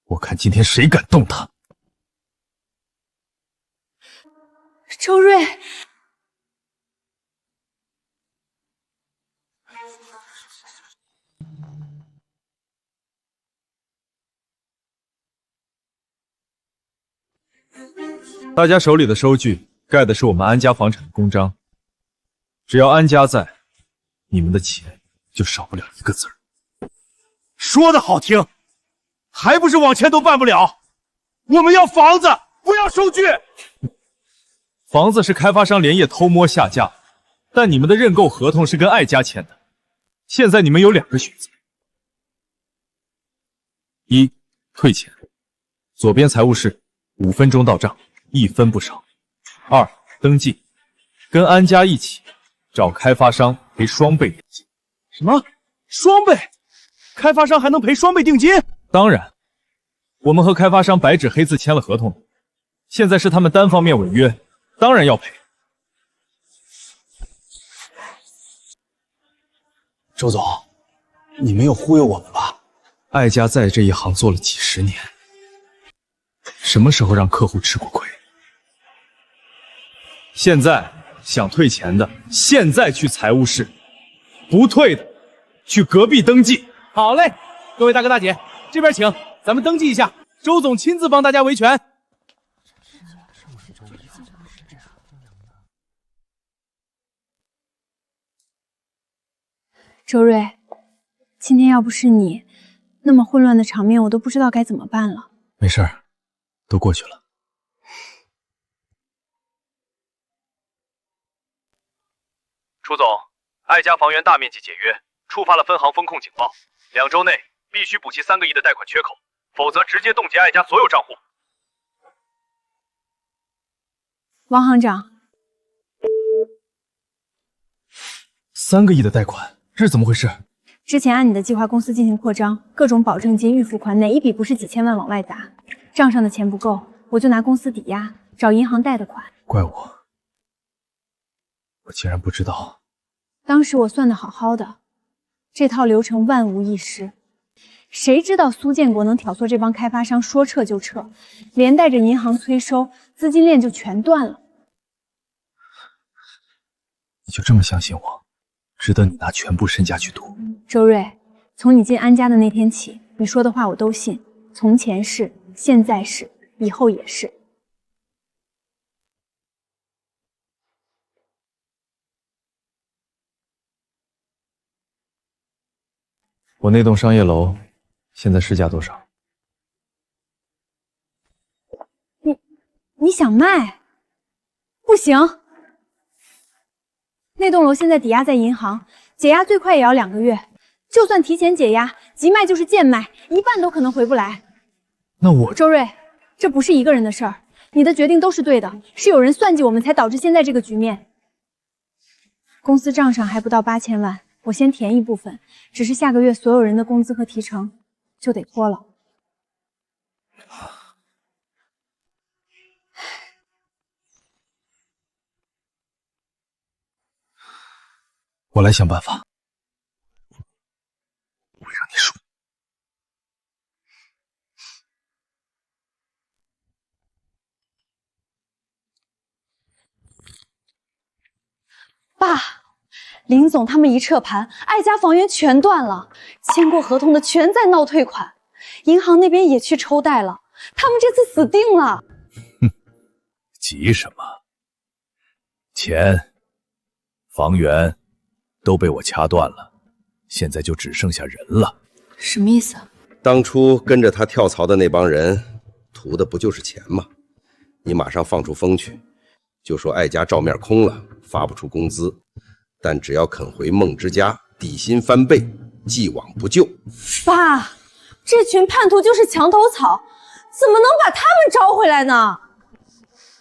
我看今天谁敢动他！
周瑞，
大家手里的收据盖的是我们安家房产的公章，只要安家在，你们的钱就少不了一个字儿。
说的好听，还不是网签都办不了？我们要房子，不要收据。
房子是开发商连夜偷摸下架，但你们的认购合同是跟艾家签的。现在你们有2个选择：一，退钱，左边财务室5分钟到账，1分不少；二，登记，跟安家一起找开发商赔双倍定金。
什么？双倍？开发商还能赔双倍定金？
当然，我们和开发商白纸黑字签了合同，现在是他们单方面违约，当然要赔。
周总，你没有忽悠我们吧？
艾家在这一行做了几10年，什么时候让客户吃过亏？现在想退钱的，现在去财务室；不退的，去隔壁登记。
好嘞，各位大哥大姐，这边请，咱们登记一下，周总亲自帮大家维权。
周瑞，今天要不是你，那么混乱的场面我都不知道该怎么办了。
没事儿，都过去了。
楚总，艾家房源大面积解约，触发了分行风控警报，2周内必须补齐3个亿的贷款缺口，否则直接冻结艾家所有账户。
王行长
，3个亿的贷款，这是怎么回事？
之前按你的计划，公司进行扩张，各种保证金、预付款，哪一笔不是几千万往外砸？账上的钱不够，我就拿公司抵押，找银行贷的款。
怪我竟然不知道。
当时我算得好好的，这套流程万无一失。谁知道苏建国能挑唆这帮开发商说撤就撤，连带着银行催收，资金链就全断了。
你就这么相信我，值得你拿全部身家去赌？
周瑞，从你进安家的那天起，你说的话我都信，从前是，现在是，以后也是。
我那栋商业楼现在市价多少？
你想卖？不行，那栋楼现在抵押在银行，解押最快也要2个月，就算提前解押，急卖就是贱卖，一半都可能回不来。
那我
周瑞，这不是一个人的事儿，你的决定都是对的，是有人算计我们才导致现在这个局面。公司账上还不到8000万，我先填一部分，只是下个月所有人的工资和提成就得拖了。
我来想办法，我会让你输。
爸，林总他们一撤盘，艾家房源全断了，签过合同的全在闹退款，银行那边也去抽贷了，他们这次死定了。
哼，急什么？钱、房源都被我掐断了，现在就只剩下人了。
什么意思？
当初跟着他跳槽的那帮人，
图的不就是钱吗？你马上放出风去，就说艾家账面空了，发不出工资，但只要肯回梦之家，底薪翻倍，既往不咎。
爸，这群叛徒就是墙头草，怎么能把他们招回来呢？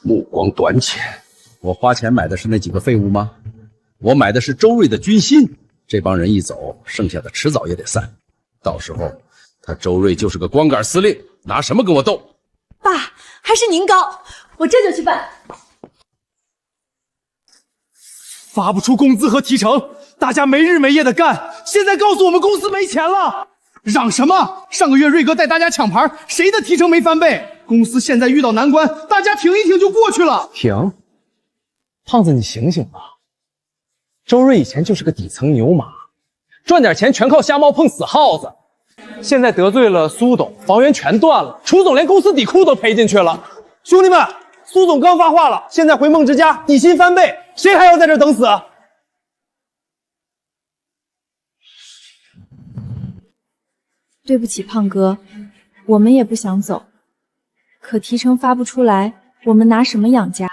目光短浅，我花钱买的是那几个废物吗？我买的是周瑞的军心。这帮人一走，剩下的迟早也得散。到时候，他周瑞就是个光杆司令，拿什么跟我斗？
爸，还是您高，我这就去办。
发不出工资和提成，大家没日没夜的干，现在告诉我们公司没钱了，嚷什么？上个月瑞哥带大家抢牌，谁的提成没翻倍？公司现在遇到难关，大家挺一挺就过去了。
停，胖子，你醒醒吧！周瑞以前就是个底层牛马，赚点钱全靠瞎猫碰死耗子。现在得罪了苏董，房源全断了，楚总连公司底裤都赔进去了。兄弟们，苏总刚发话了，现在回梦之家底薪翻倍，谁还要在这等死？
对不起，胖哥，我们也不想走，可提成发不出来，我们拿什么养家？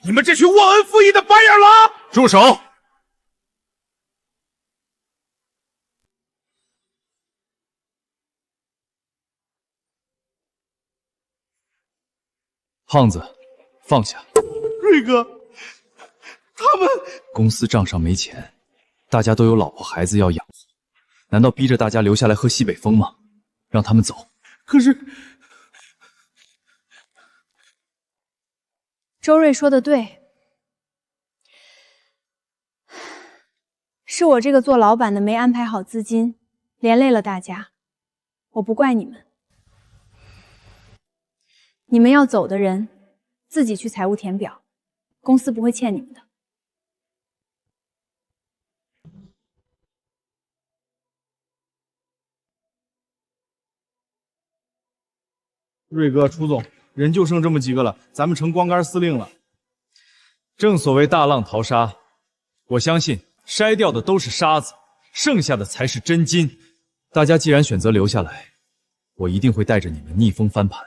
你们这群忘恩负义的白眼狼！住手！
胖子，放下。
瑞哥，他们
公司账上没钱，大家都有老婆孩子要养活，难道逼着大家留下来喝西北风吗？让他们走。
可是，
周瑞说的对，是我这个做老板的没安排好资金，连累了大家，我不怪你们。你们要走的人，自己去财务填表，公司不会欠你们的。
瑞哥，楚总，人就剩这么几个了，咱们成光杆司令了。
正所谓大浪淘沙，我相信筛掉的都是沙子，剩下的才是真金。
大家既然选择留下来，我一定会带着你们逆风翻盘，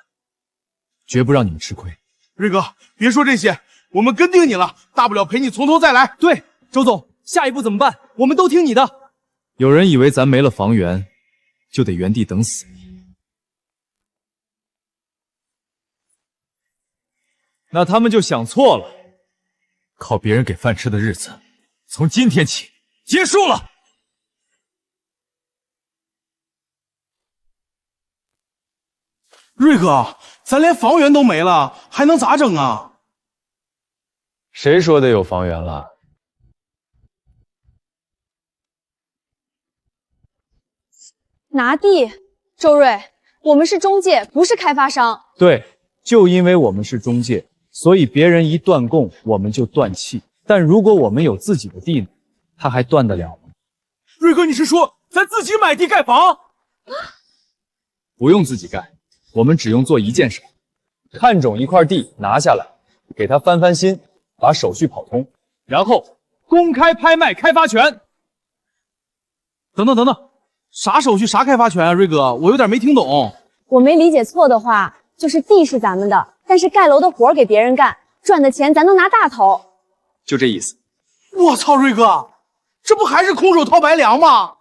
绝不让你们吃亏。
瑞哥，别说这些，我们跟定你了，大不了陪你从头再来。
对，周总，下一步怎么办？我们都听你的。
有人以为咱没了房源，就得原地等死。
那他们就想错了，靠别人给饭吃的日子，从今天起结束了。
瑞哥，咱连房源都没了，还能咋整啊？
谁说的有房源了？
拿地，周瑞，我们是中介，不是开发商。
对，就因为我们是中介，所以别人一断供，我们就断气。但如果我们有自己的地呢，他还断得了吗？
瑞哥，你是说咱自己买地盖房？
不用自己盖，我们只用做一件事：
看中一块地拿下来，给他翻翻新，把手续跑通，然后公开拍卖开发权。
等等，啥手续啥开发权啊？瑞哥，我有点没听懂。
我没理解错的话，就是地是咱们的，但是盖楼的活给别人干，赚的钱咱能拿大头。
就这意思。
我操，瑞哥，这不还是空手套白粮吗？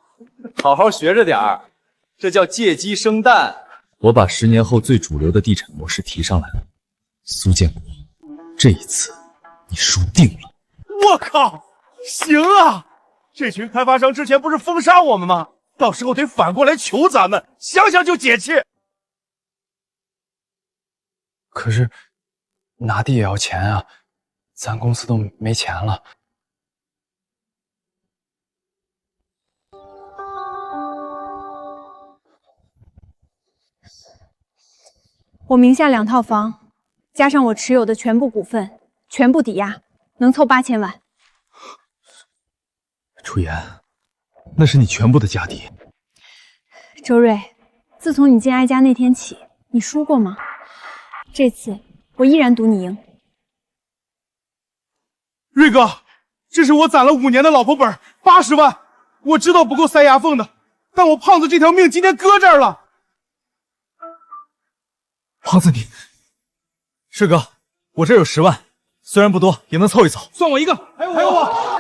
好好学着点儿，这叫借鸡生蛋。
我把10年后最主流的地产模式提上来了，苏建国，这一次你输定了。
我靠，行啊！这群开发商之前不是封杀我们吗？到时候得反过来求咱们，想想就解气。
可是拿地也要钱啊，咱公司都没钱了。
我名下2套房，加上我持有的全部股份，全部抵押，能凑8000万。
楚言，那是你全部的家底。
周瑞，自从你进艾家那天起，你输过吗？这次我依然赌你赢。
瑞哥，这是我攒了5年的老婆本，80万，我知道不够塞牙缝的，但我胖子这条命今天搁这儿了。
胖子你，师哥，我这有10万，虽然不多，也能凑一凑。
算我一个，还有我。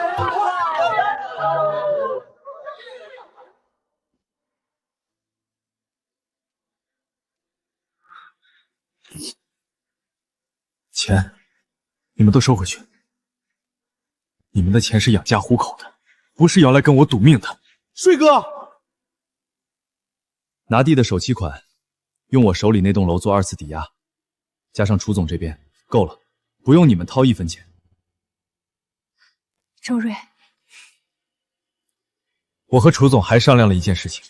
钱，你们都收回去。你们的钱是养家糊口的，不是要来跟我赌命的。
帅哥，
拿地的首期款，用我手里那栋楼做2次抵押，加上楚总这边，够了，不用你们掏1分钱。
周瑞，
我和楚总还商量了一件事情，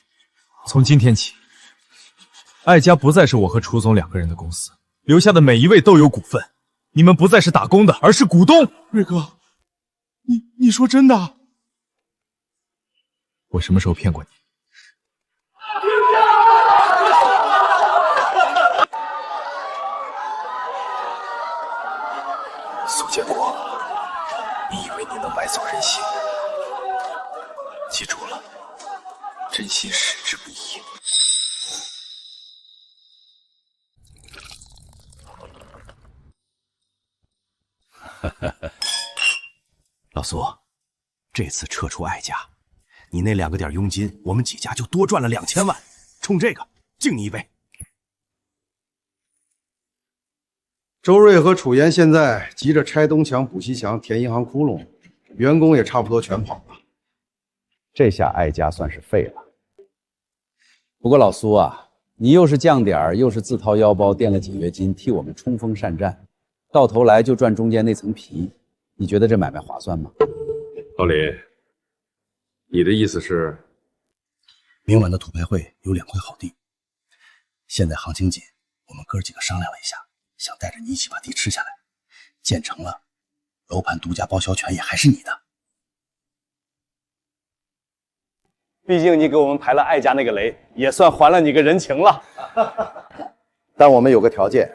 从今天起，艾家不再是我和楚总2个人的公司，留下的每一位都有股份，你们不再是打工的，而是股东。
瑞哥，你说真的？
我什么时候骗过你？苏建国，你以为你能买走人心？记住了，真心矢志不移。
老苏，这次撤出艾家，你那2个点佣金，我们几家就多赚了2000万。冲这个，敬你一杯。
周瑞和楚岩现在急着拆东墙补西墙，填银行窟窿，员工也差不多全跑了。
这下艾家算是废了。不过老苏啊，你又是降点儿，又是自掏腰包垫了解约金，替我们冲锋善战，到头来就赚中间那层皮，你觉得这买卖划算吗？
老李，你的意思是，
明晚的土牌会有2块好地，现在行情紧，我们哥几个商量了一下，想带着你一起把地吃下来，建成了，楼盘独家报销权也还是你的。
毕竟你给我们排了艾家那个雷，也算还了你个人情了。
但我们有个条件，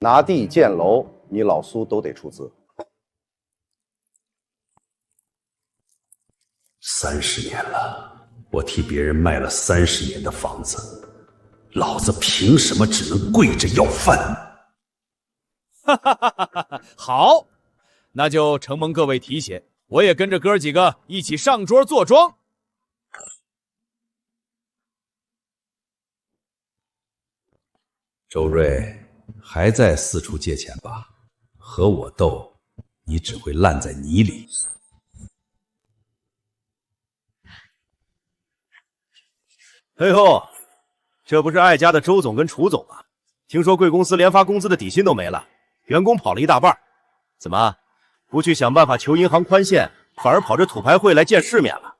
拿地建楼，你老苏都得出资。
30年了，我替别人卖了30年的房子，老子凭什么只能跪着要饭？
哈哈哈哈哈！好，那就承蒙各位提携，我也跟着哥几个一起上桌坐庄。
周瑞，还在四处借钱吧？和我斗，你只会烂在泥里。哎呦，这不是艾家的周总跟楚总吗？听说贵公司连发工资的底薪都没了，员工跑了一大半，怎么不去想办法求银行宽限，反而跑这土牌会来见世面了？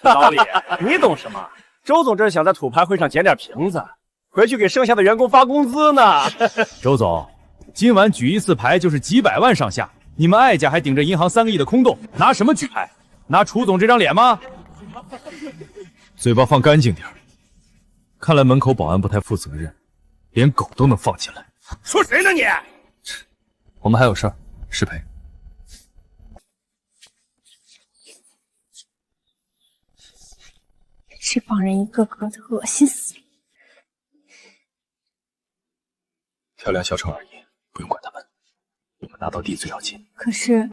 老李，你懂什么？周总这是想在土牌会上捡点瓶子，回去给剩下的员工发工资呢。
周总，今晚举一次牌就是几百万上下，你们艾家还顶着银行3个亿的空洞，拿什么举牌？拿楚总这张脸吗？嘴巴放干净点。看来门口保安不太负责任，连狗都能放进来。
说谁呢你？
我们还有事儿，失陪。
这帮人一个个的恶心死了。
漂亮小丑而已，不用管他们。我们拿到地最要紧。
可是，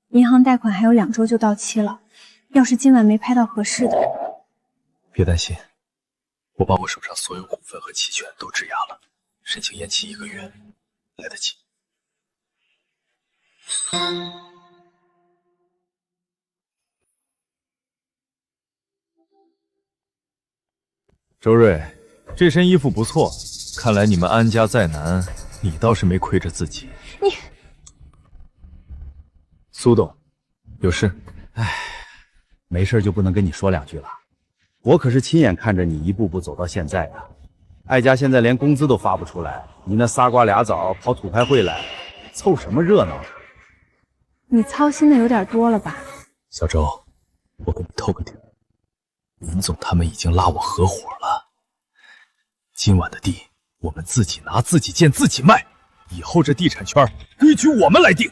银行贷款还有2周就到期了，要是今晚没拍到合适的，
别担心，我把我手上所有股份和期权都质押了，申请延期1个月，来得及。周瑞，这身衣服不错，看来你们安家再难，你倒是没亏着自己。
你，
苏董，有事？
唉，没事就不能跟你说2句了。我可是亲眼看着你一步步走到现在的。艾家现在连工资都发不出来，你那仨瓜俩枣跑土牌会来，凑什么热闹？
你操心的有点多了吧？
小周，我给你透个底，林总他们已经拉我合伙了。今晚的地，我们自己拿、自己建、自己卖，以后这地产圈规矩我们来定。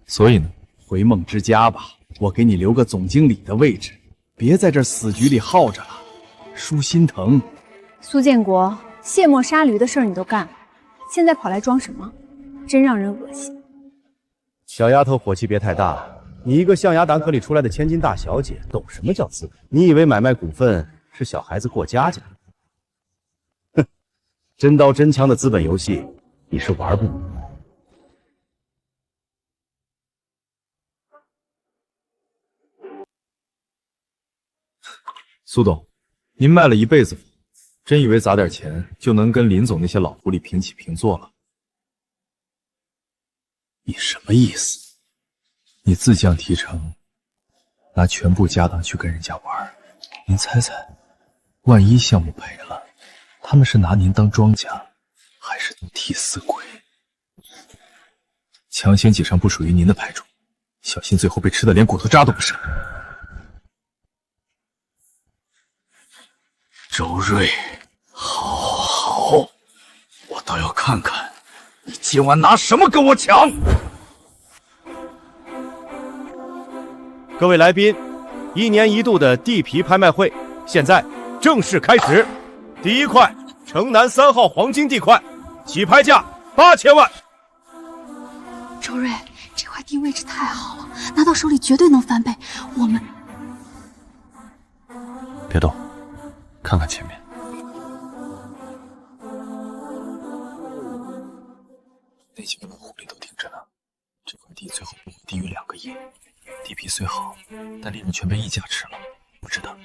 所以呢，
回梦之家吧，我给你留个总经理的位置，别在这死局里耗着了，叔心疼。
苏建国，卸磨杀驴的事儿你都干了，现在跑来装什么？真让人恶心。
小丫头，火气别太大。你一个象牙党可里出来的千金大小姐，懂什么叫资本？你以为买卖股份是小孩子过家家？哼，真刀真枪的资本游戏，你是玩不明白。
苏董，您卖了一辈子房，真以为砸点钱就能跟林总那些老狐狸平起平坐了？
你什么意思？
你自降提成，拿全部家当去跟人家玩，您猜猜，万一项目赔了，他们是拿您当庄家，还是当替死鬼？抢先挤上不属于您的牌主，小心最后被吃的连骨头渣都不剩。
周瑞，好，我倒要看看你今晚拿什么跟我抢！
各位来宾，1年1度的地皮拍卖会现在正式开始。第一块城南3号黄金地块，起拍价8000万。
周瑞，这块地位置太好了，拿到手里绝对能翻倍。我们
别动，看看前面。那几个老狐狸都盯着呢。这块地最后不会低于2个亿。地皮虽好，但利润全被溢价吃了，不值得。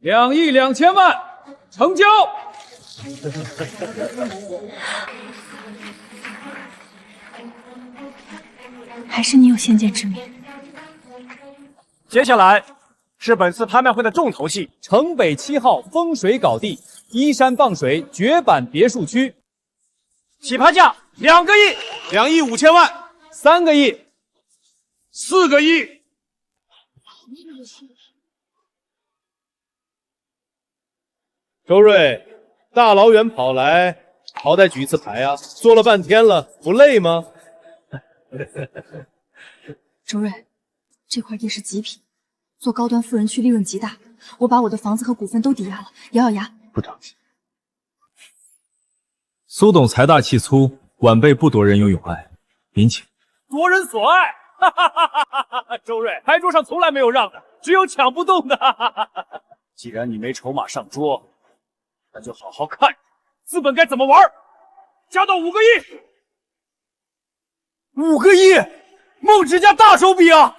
2亿2000万，成交。
还是你有先见之明。
接下来是本次拍卖会的重头戏——城北7号风水稿地依山傍水绝版别墅区，起拍价2个亿
，2亿5千万
，3个亿
，4个亿。周瑞，大老远跑来，好歹举一次牌啊！坐了半天了，不累吗？
周瑞，这块地是极品，做高端富人区利润极大，我把我的房子和股份都抵押了，咬咬牙。
不着急。苏董财大气粗，晚辈不夺人有永爱，您请。
夺人所爱，哈哈哈哈哈！周瑞，牌桌上从来没有让的，只有抢不动的。既然你没筹码上桌，那就好好看资本该怎么玩，加到5个亿。5个亿，梦之家大手笔啊！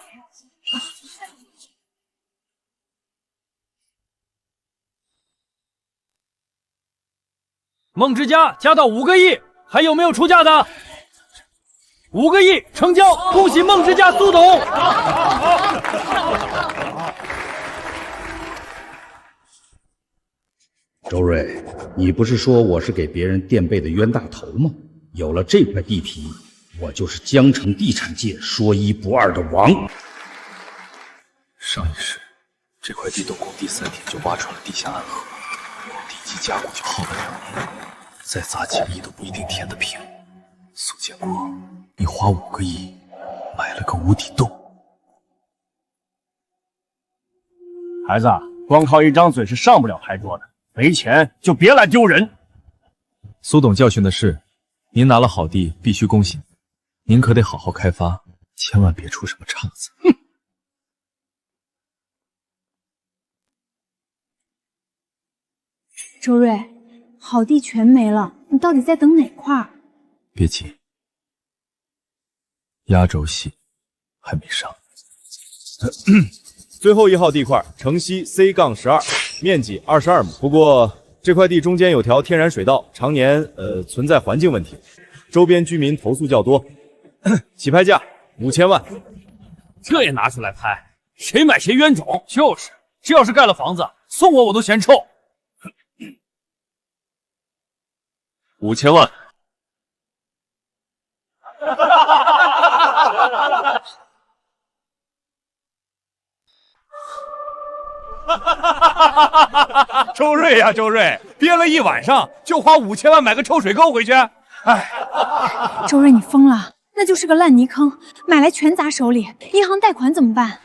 梦之家加到5个亿，还有没有出价的？5个亿成交，恭喜梦之家苏董！
周瑞，你不是说我是给别人垫背的冤大头吗？有了这块地皮，我就是江城地产界说1不2的王。
上一世，这块地动工第3天就挖出了地下暗河，光地基加固就耗了2年，再砸几个亿都不一定填得平。苏建国，你花5个亿买了个无底洞。
孩子，光靠一张嘴是上不了牌桌的，没钱就别来丢人。
苏董教训的是，您拿了好地必须恭喜，您可得好好开发，千万别出什么岔子。
哼！
周瑞，好地全没了，你到底在等哪块？
别急，压轴戏还没上。
最后1号地块，城西 C-12，面积22亩。不过这块地中间有条天然水道，常年存在环境问题，周边居民投诉较多。起拍价5000万。
这也拿出来拍，谁买谁冤种。就是，这要是盖了房子，送我都嫌臭。
5000万。
周瑞呀，周瑞，憋了一晚上就花5000万买个抽水沟回去？
周瑞，你疯了？那就是个烂泥坑，买来全砸手里，银行贷款怎么办？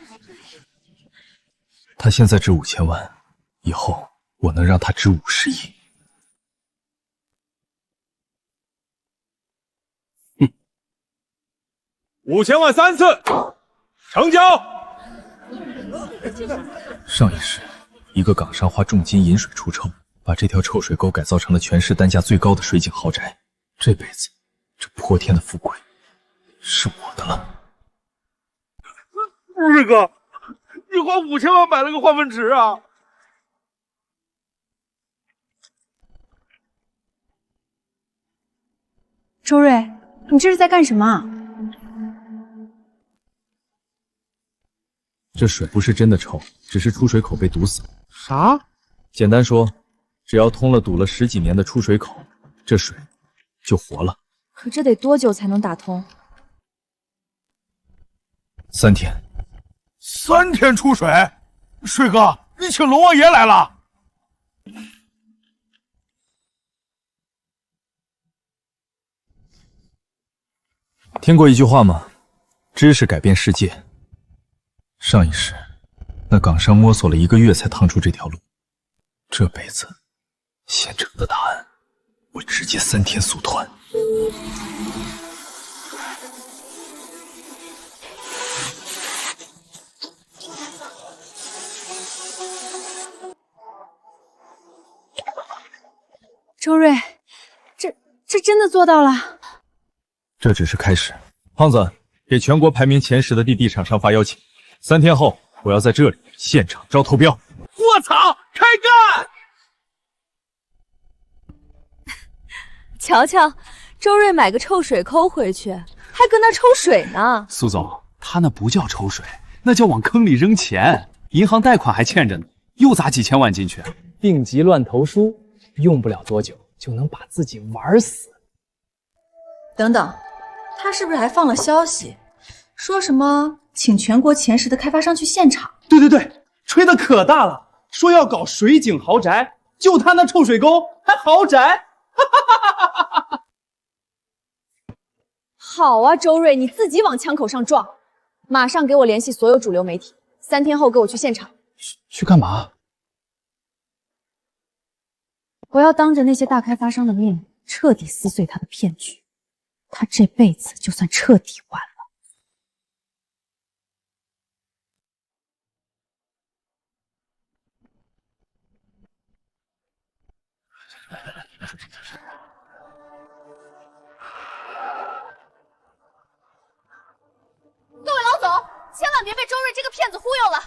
他现在值5000万，以后我能让他值50亿。
5000万3次，成交。
上一世，一个港商花重金引水除臭，把这条臭水沟改造成了全市单价最高的水景豪宅。这辈子，这泼天的富贵是我的了。
瑞哥，你花5000万买了个化粪池啊？
周瑞，你这是在干什么？
这水不是真的臭，只是出水口被堵死了。
啥？
简单说，只要通了堵了10几年的出水口，这水就活了。
可这得多久才能打通
？3天。
3天出水？水哥，你请龙王爷来了？
听过一句话吗？知识改变世界。 上一世，那港商摸索了1个月才趟出这条路。这辈子，现成的答案，我直接3天速团。
周瑞，这真的做到了？
这只是开始。胖子，给全国排名前10的地产商发邀请。 3天后，我要在这里现场招投标。
我操，开干！
瞧瞧，周瑞买个臭水沟回去，还搁那抽水呢。
苏总，他那不叫抽水，那叫往坑里扔钱。银行贷款还欠着呢，又砸几千万进去。病急乱投书，用不了多久就能把自己玩死。
等等，他是不是还放了消息，说什么？ 请全国前10的开发商去现场。
对，吹得可大了，说要搞水景豪宅，就他那臭水沟还豪宅，
好啊，周瑞，你自己往枪口上撞，马上给我联系所有主流媒体，3天后给我去现场。
去干嘛？
我要当着那些大开发商的面，彻底撕碎他的骗局，他这辈子就算彻底完了。
各位老总，千万别被周瑞这个骗子忽悠了。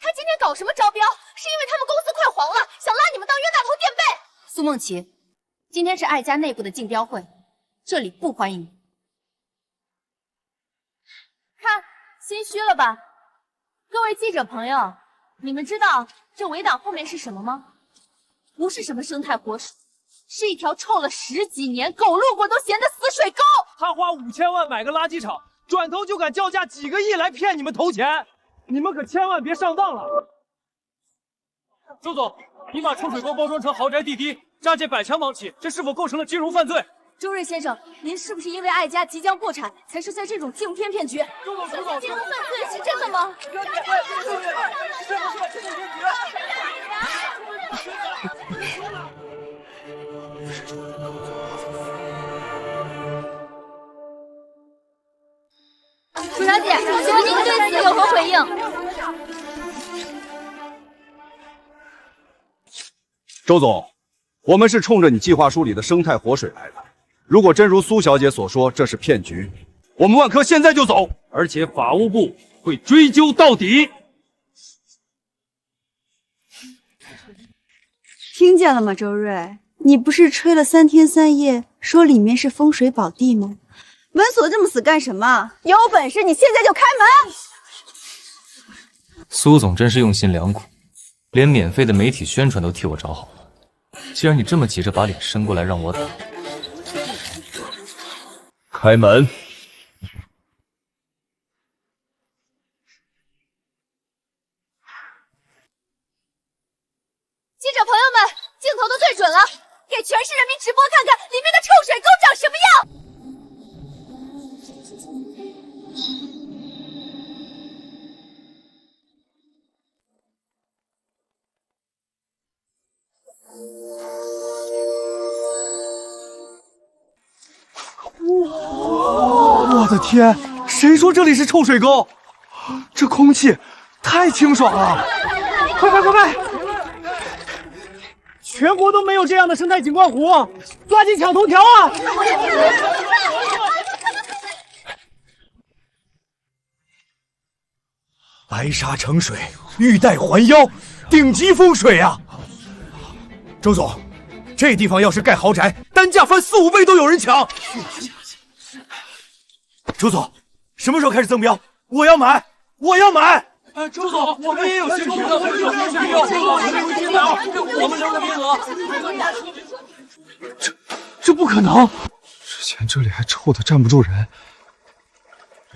他今天搞什么招标，是因为他们公司快黄了，想拉你们当冤大头垫背。
苏梦琪，今天是爱家内部的竞标会，这里不欢迎你。
看，心虚了吧？各位记者朋友，你们知道这围挡后面是什么吗？不是什么生态活水，是一条臭了10几年、狗路过都嫌的死水沟。
他花5000万买个垃圾场，转头就敢叫价几个亿来骗你们投钱，你们可千万别上当了。周总，你把臭水沟包装成豪宅地低，诈借100强网起，这是否构成了金融犯罪？
周瑞先生，您是不是因为爱家即将破产，才设下这种竞骗骗局？金融犯罪是真的吗？楚小姐，请问您对此有何回应？
周总，我们是冲着你计划书里的生态活水来的。如果真如苏小姐所说，这是骗局，我们万科现在就走，
而且法务部会追究到底。
听见了吗，周瑞？你不是吹了3天3夜，说里面是风水宝地吗？门锁这么死干什么？有本事你现在就开门！
苏总真是用心良苦，连免费的媒体宣传都替我找好了。既然你这么急着把脸伸过来让我打，
开门！
记者朋友们，镜头都对准了，给全市人民直播看看里面的臭水沟长什么样！
的天，谁说这里是臭水沟？这空气太清爽了！快快快快！全国都没有这样的生态景观湖，抓紧抢头条啊！白沙成水，玉带环腰，顶级风水啊！周总，这地方要是盖豪宅，单价翻4、5倍都有人抢。周总，什么时候开始增标？我要买，我要买！周总，我们也有兴趣的，我们有兴趣，我们留个名额。这不可能！
之前这里还臭得站不住人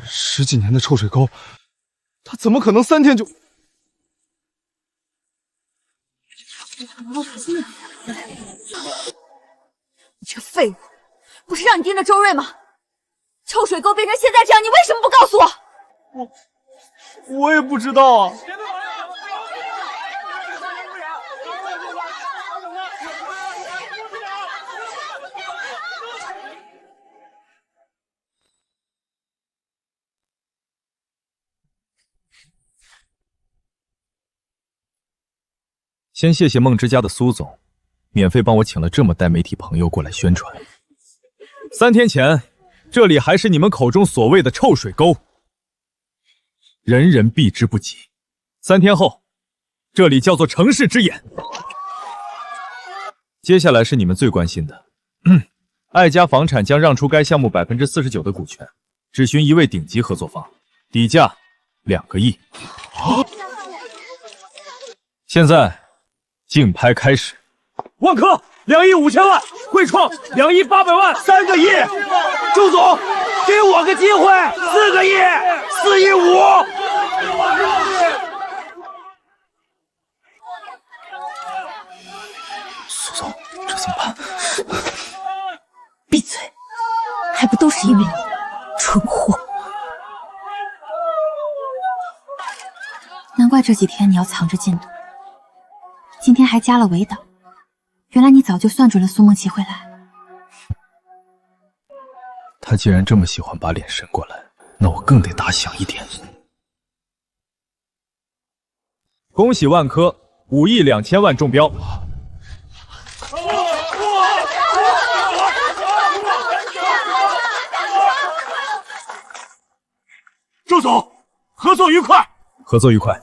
，10几年的臭水沟，它怎么可能3天就……
你这废物，不是让你盯着周瑞吗？臭水沟变成现在这样，你为什么不告诉我？
我也不知道啊。
先谢谢梦之家的苏总，免费帮我请了这么带媒体朋友过来宣传。3天前，这里还是你们口中所谓的臭水沟，人人避之不及。3天后，这里叫做城市之眼。接下来是你们最关心的，爱家房产将让出该项目49%的股权，只寻一位顶级合作方，底价2个亿。现在竞拍开始。
万科2亿5千万，汇创2亿800万，3个亿。周总，给我个机会，4个亿，4亿5。
苏总，这怎么办？
闭嘴！还不都是因为你，蠢货！难怪这几天你要藏着进度，今天还加了围挡。原来你早就算准了苏梦琪会来。
他既然这么喜欢把脸伸过来，那我更得打响一点。恭喜万科5亿2千万中标。
周总，合作愉快！
合作愉快。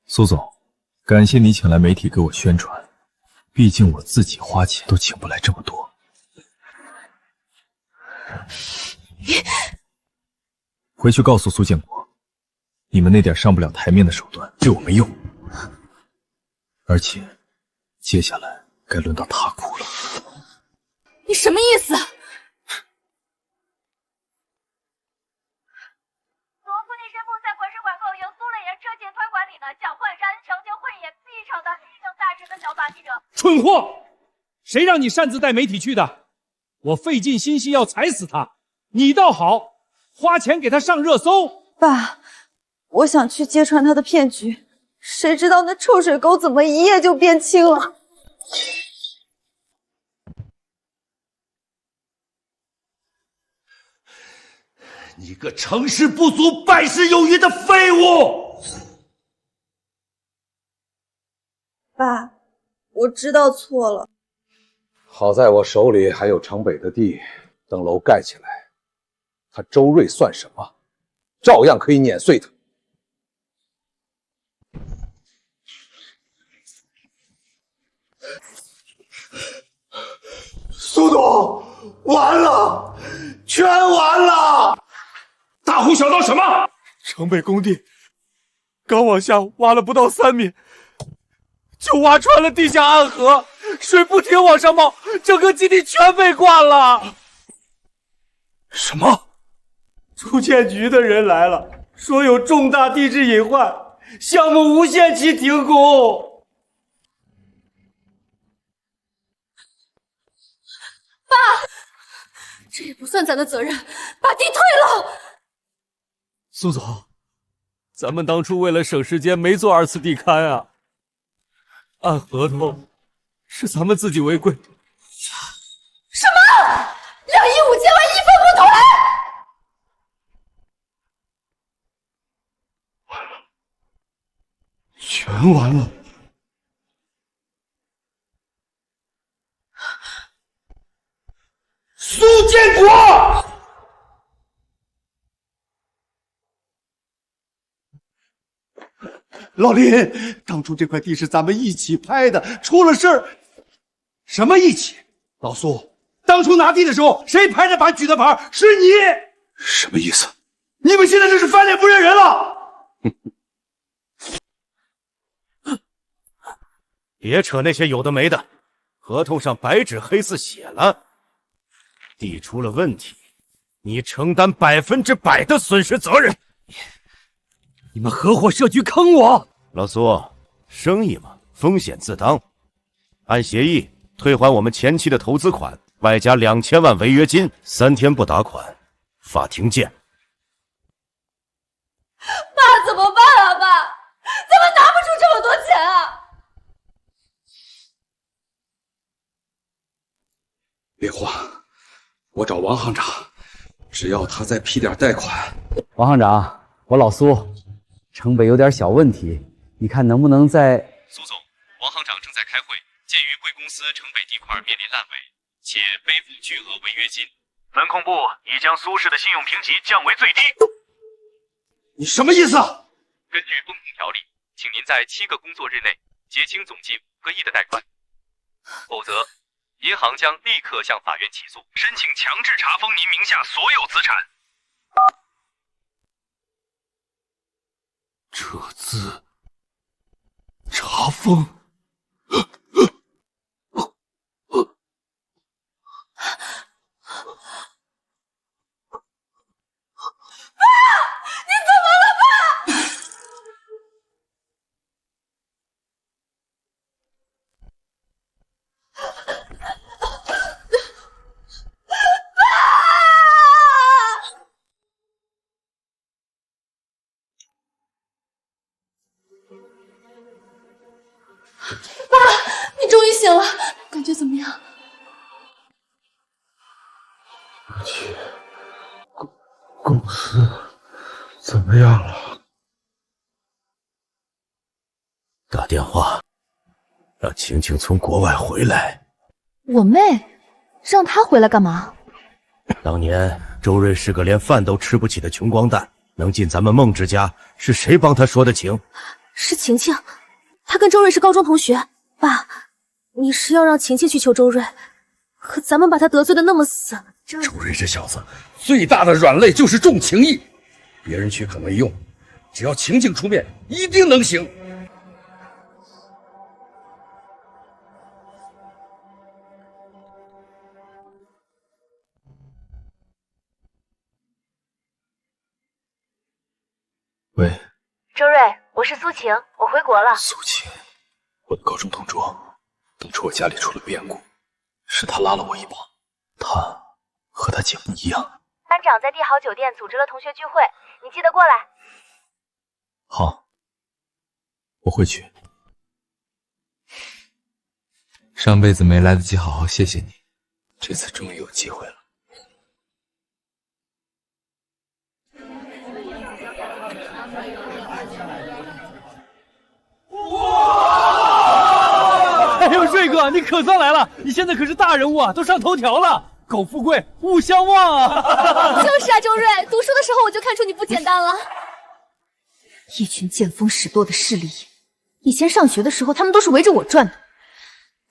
苏总，感谢你请来媒体给我宣传，毕竟我自己花钱都请不来这么多。回去告诉苏建国，你们那点上不了台面的手段对我没用，而且接下来该轮到他哭了。
你什么意思？
蠢货！谁让你擅自带媒体去的？我费尽心机要踩死他，你倒好，花钱给他上热搜。
爸，我想去揭穿他的骗局，谁知道那臭水沟怎么一夜就变清了？
你个成事不足败事有余的废物！
爸，我知道错了。
好在我手里还有城北的地，等楼盖起来，他周瑞算什么？照样可以碾碎他。
苏董，完了，全完了！大呼小闹什么？
城北工地刚往下挖了不到3米，就挖穿了地下暗河，水不停往上冒，整个基地全被灌了。
什么？
住建局的人来了，说有重大地质隐患，项目无限期停工。
爸，这也不算咱的责任，把地退了。
苏总，咱们当初为了省时间没做2次地勘啊，按合同是咱们自己违规。
什么？2亿5千万一分不退？
全完了。
苏建国，
老林，当初这块地是咱们一起拍的，出了事儿。
什么一起？老苏，当初拿地的时候，谁拍着板举的牌？是你。
什么意思？
你们现在这是翻脸不认人了。
别扯那些有的没的，合同上白纸黑字写了，地出了问题，你承担100%的损失责任。
你们合伙设局坑我！
老苏，生意嘛，风险自当。按协议退还我们前期的投资款，外加2000万违约金，3天不打款，法庭见。
爸，怎么办啊？爸，咱们拿不出这么多钱啊！
别慌，我找王行长，只要他再批点贷款。
王行长，我老苏，城北有点小问题，你看能不能在……
苏总，王行长正在开会。鉴于贵公司城北地块面临烂尾，且背负巨额违约金，
门控部已将苏氏的信用评级降为最低。
你什么意思？
根据风控条例，请您在7个工作日内结清总计5个亿的贷款，否则银行将立刻向法院起诉，申请强制查封您名下所有资产。
撤资、查封。
你终于醒了，感觉怎么样？
公司怎么样了？
打电话让晴晴从国外回来。
我妹，让她回来干嘛？
当年周瑞是个连饭都吃不起的穷光蛋，能进咱们梦之家，是谁帮他说的情？
是晴晴，她跟周瑞是高中同学。爸，你是要让晴晴去求周瑞，可咱们把他得罪的那么死。
周瑞这小子最大的软肋就是重情义，别人去可没用，只要晴晴出面，一定能行。
喂，
周瑞，我是苏晴，我回国了。
苏晴，我的高中同桌，当初我家里出了变故，是他拉了我一把。他和他姐不一样。
班长在帝豪酒店组织了同学聚会，你记得过来。
好，我会去。上辈子没来得及好好谢谢你，这次终于有机会了。
哎呦，瑞哥，你可算来了！你现在可是大人物啊，都上头条了。苟富贵，勿相忘啊！
就是啊，周瑞，读书的时候我就看出你不简单了。
一群见风使舵的势利眼，以前上学的时候他们都是围着我转的。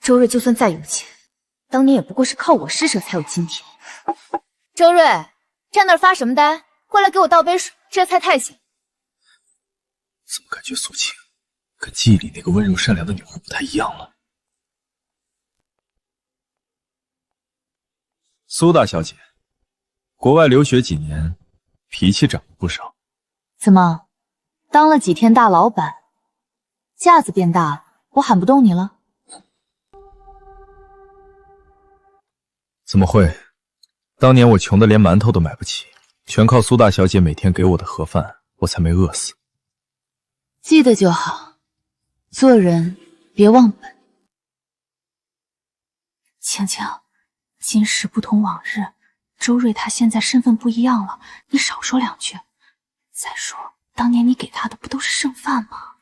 周瑞就算再有钱，当年也不过是靠我施舍才有今天。
周瑞，站那儿发什么呆？过来给我倒杯水，这菜太咸。
怎么感觉苏晴跟记忆里那个温柔善良的女孩不太一样了？
苏大小姐，国外留学几年，脾气长了不少。
怎么，当了几天大老板，架子变大了，我喊不动你了？
怎么会？当年我穷得连馒头都买不起，全靠苏大小姐每天给我的盒饭，我才没饿死。
记得就好，做人别忘本。
晴晴，今时不同往日，周瑞他现在身份不一样了，你少说2句。再说，当年你给他的不都是剩饭吗？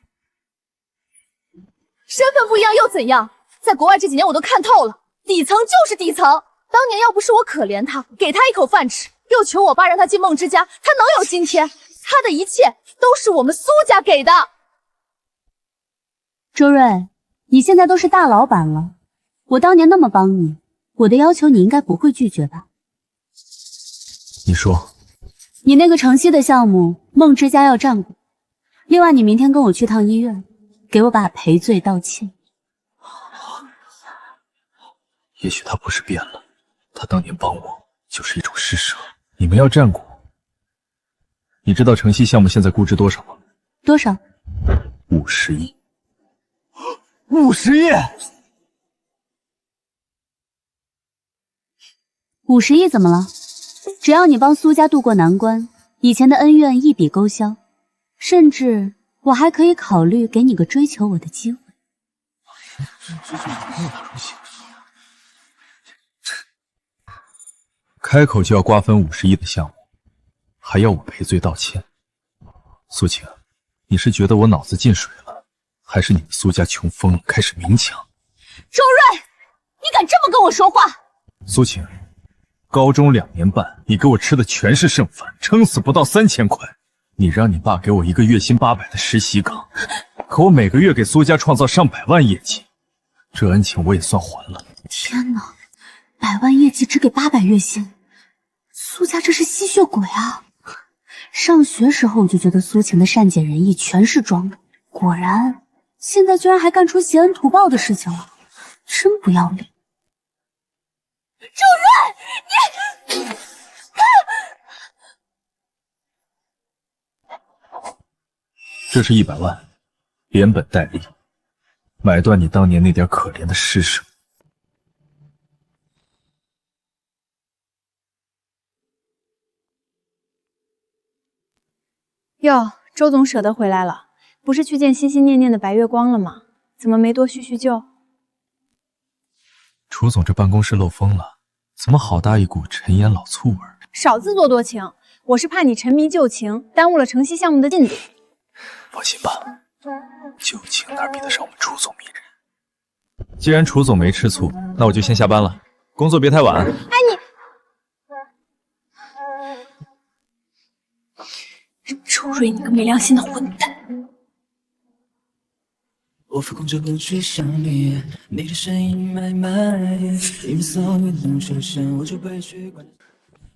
身份不一样又怎样？在国外这几年我都看透了，底层就是底层。当年要不是我可怜他，给他一口饭吃，又求我爸让他进梦之家，他能有今天？他的一切都是我们苏家给的。
周瑞，你现在都是大老板了，我当年那么帮你，我的要求你应该不会拒绝吧？
你说，
你那个城西的项目，梦之家要占股。另外，你明天跟我去趟医院，给我把赔罪道歉。
也许他不是变了，他当年帮我就是一种施舍。你们要占股，你知道城西项目现在估值多少吗？
多少
？50亿。
50亿
？50亿怎么了？只要你帮苏家渡过难关，以前的恩怨一笔勾销，甚至我还可以考虑给你个追求我的机会。
开口就要瓜分50亿的项目，还要我赔罪道歉。苏晴，你是觉得我脑子进水了，还是你们苏家穷疯了，开始明抢？
周瑞，你敢这么跟我说话？
苏晴，高中2年半，你给我吃的全是剩饭，撑死不到3000块。你让你爸给我一个月薪800的实习岗，可我每个月给苏家创造上百万业绩，这恩情我也算还了。
天哪，100万业绩只给800月薪，苏家这是吸血鬼啊！
上学时候我就觉得苏晴的善解人意全是装的，果然现在居然还干出挟恩图报的事情了，真不要脸。
周瑞，你
这是100万，连本带利，买断你当年那点可怜的施舍。
哟，周总舍得回来了，不是去见心心念念的白月光了吗？怎么没多叙叙旧？
楚总这办公室漏风了，怎么好大一股陈烟老醋味？
少自作多情，我是怕你沉迷旧情，耽误了城西项目的进度。
放心吧，旧情哪比得上我们楚总迷人？既然楚总没吃醋，那我就先下班了，工作别太晚。
哎
你，周瑞，你个没良心的混蛋！
我浮空着不去想你，你的声音慢慢里面所有的出现，我就被血管。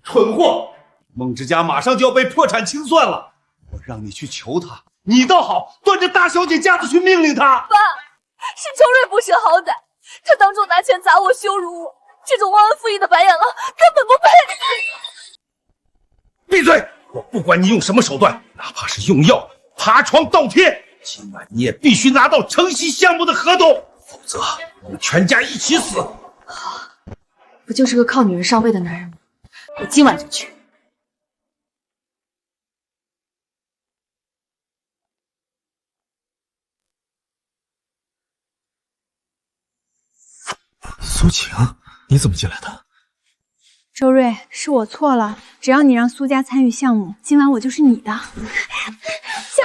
蠢货！梦之家马上就要被破产清算了，我让你去求他，你倒好，端着大小姐架子去命令他。
爸，是周瑞不识好歹，他当众拿钱砸我、羞辱我，这种忘恩负义的白眼狼根本不配。
闭嘴！我不管你用什么手段，哪怕是用药、爬床倒贴，今晚你也必须拿到城西项目的合同，否则我们全家一起死。
不就是个靠女人上位的男人吗？我今晚就去。
苏晴，你怎么进来的？
周瑞，是我错了，只要你让苏家参与项目，今晚我就是你的。
想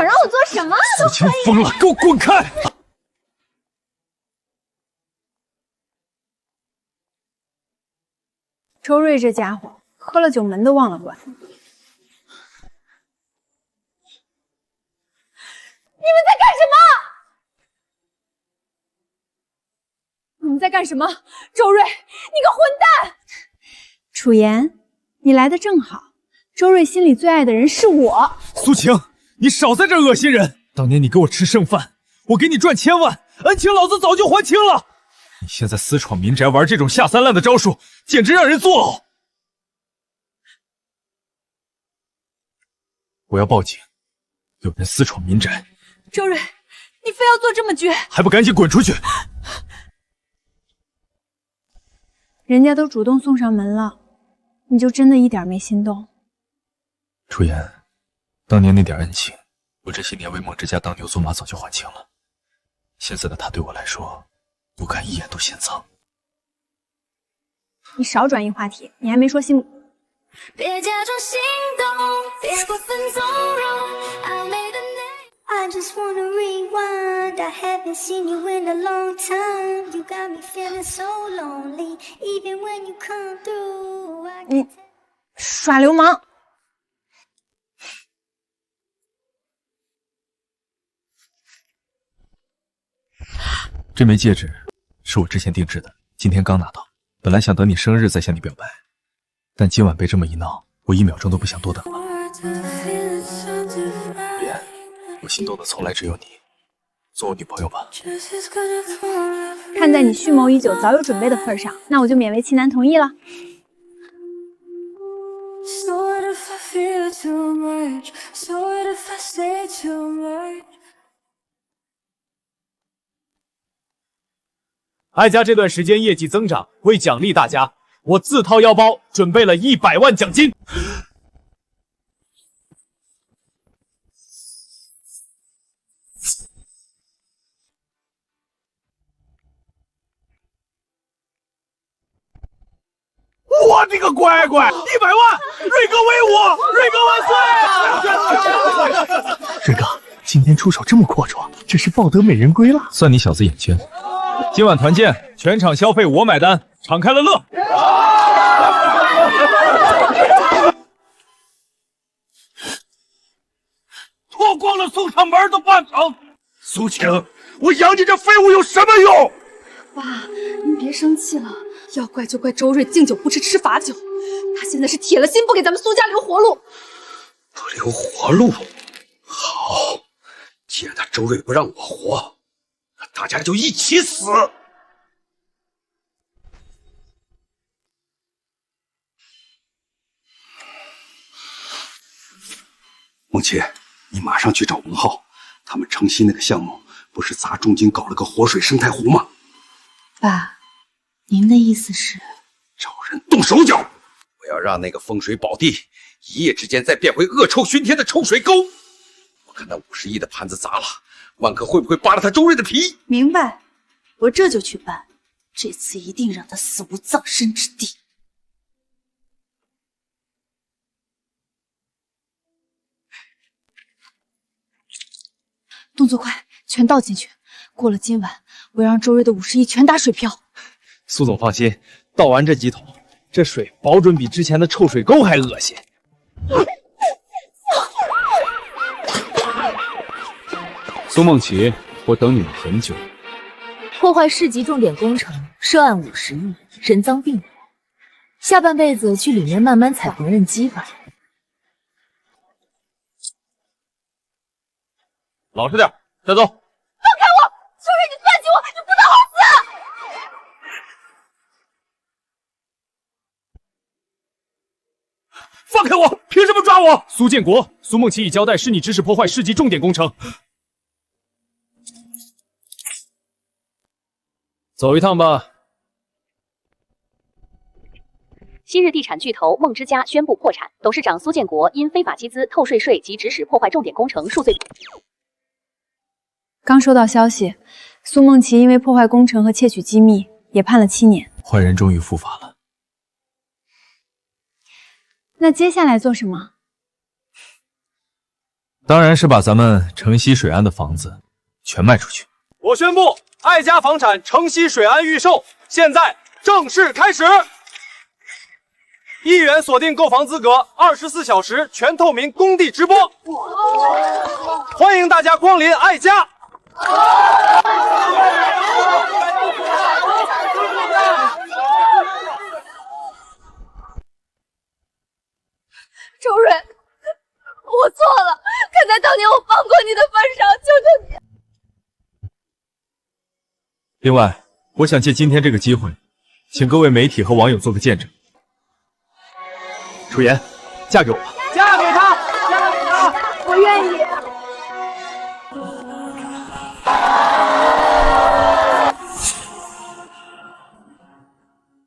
让我做什么都可以。
苏晴疯了，给我滚开！
周瑞这家伙喝了酒门都忘了关。你们在干什么？你们在干什么？周瑞，你个混蛋！楚言，你来的正好。周瑞心里最爱的人是我。
苏晴，你少在这恶心人！当年你给我吃剩饭，我给你赚1000万，恩情老子早就还清了。你现在私闯民宅，玩这种下三滥的招数，简直让人作呕。我要报警，有人私闯民宅。
周瑞，你非要做这么绝，
还不赶紧滚出去！
人家都主动送上门了，你就真的一点没心动？
楚言，当年那点恩情，我这些年为梦之家当牛做马早就还清了。现在的他对我来说，不敢一眼都嫌脏。
你少转移话题，你还没说心。
别假装心动，别过分纵容。I just wanna rewind. I haven't seen you in a long time. You got me feeling so lonely. Even when you come through.
你耍流氓！
这枚戒指是我之前定制的，今天刚拿到。本来想等你生日再向你表白，但今晚被这么一闹，我1秒钟都不想多等了。别，我心动的从来只有你，做我女朋友吧。
看在你蓄谋已久、早有准备的份上，那我就勉为其难同意了。
艾家这段时间业绩增长，为奖励大家，我自掏腰包准备了100万奖金。我的个乖乖！100万，瑞哥威武！瑞哥万岁！
瑞哥，今天出手这么阔绰，这是抱得美人归了。
算你小子眼尖。
今晚团建，全场消费我买单，敞开了乐。脱光了送上门都办成。苏晴，我养你这废物有什么用？
爸，您别生气了，要怪就怪周瑞敬酒不吃吃罚酒，他现在是铁了心不给咱们苏家留活路。
不留活路？好，既然他周瑞不让我活，那大家就一起死。梦琪，你马上去找文浩，他们城西那个项目不是砸重金搞了个活水生态湖吗？
爸，您的意思是
找人动手脚，我要让那个风水宝地一夜之间再变回恶臭熏天的臭水沟。我看那50亿的盘子砸了，万科会不会扒了他周瑞的皮？
明白，我这就去办，这次一定让他死无葬身之地。动作快，全倒进去。过了今晚，我要让周瑞的50亿全打水漂。
苏总放心，倒完这几桶，这水保准比之前的臭水沟还恶心。
苏梦琪，我等你们很久。
破坏市级重点工程，涉案50亿，人赃并获，下半辈子去里面慢慢踩缝纫机吧。
老实点，带走。
放开我！周瑞，你算计我，你不能好
死！放开我！凭什么抓我？苏建国、苏梦琪已交代是你指使破坏市级重点工程。走一趟吧。
昔日地产巨头梦之家宣布破产，董事长苏建国因非法集资、透税及指使破坏重点工程数罪。
刚收到消息，苏梦琪因为破坏工程和窃取机密，也判了7年。
坏人终于伏法了。
那接下来做什么？
当然是把咱们城西水岸的房子全卖出去。
我宣布，艾家房产城西水岸预售现在正式开始。1元锁定购房资格，24小时全透明工地直播，欢迎大家光临艾家。
周瑞，我错了，看在当年我帮过你的份上，求求你。
另外，我想借今天这个机会，请各位媒体和网友做个见证。楚言，嫁给我吧！
嫁给他，嫁给他，
我愿意。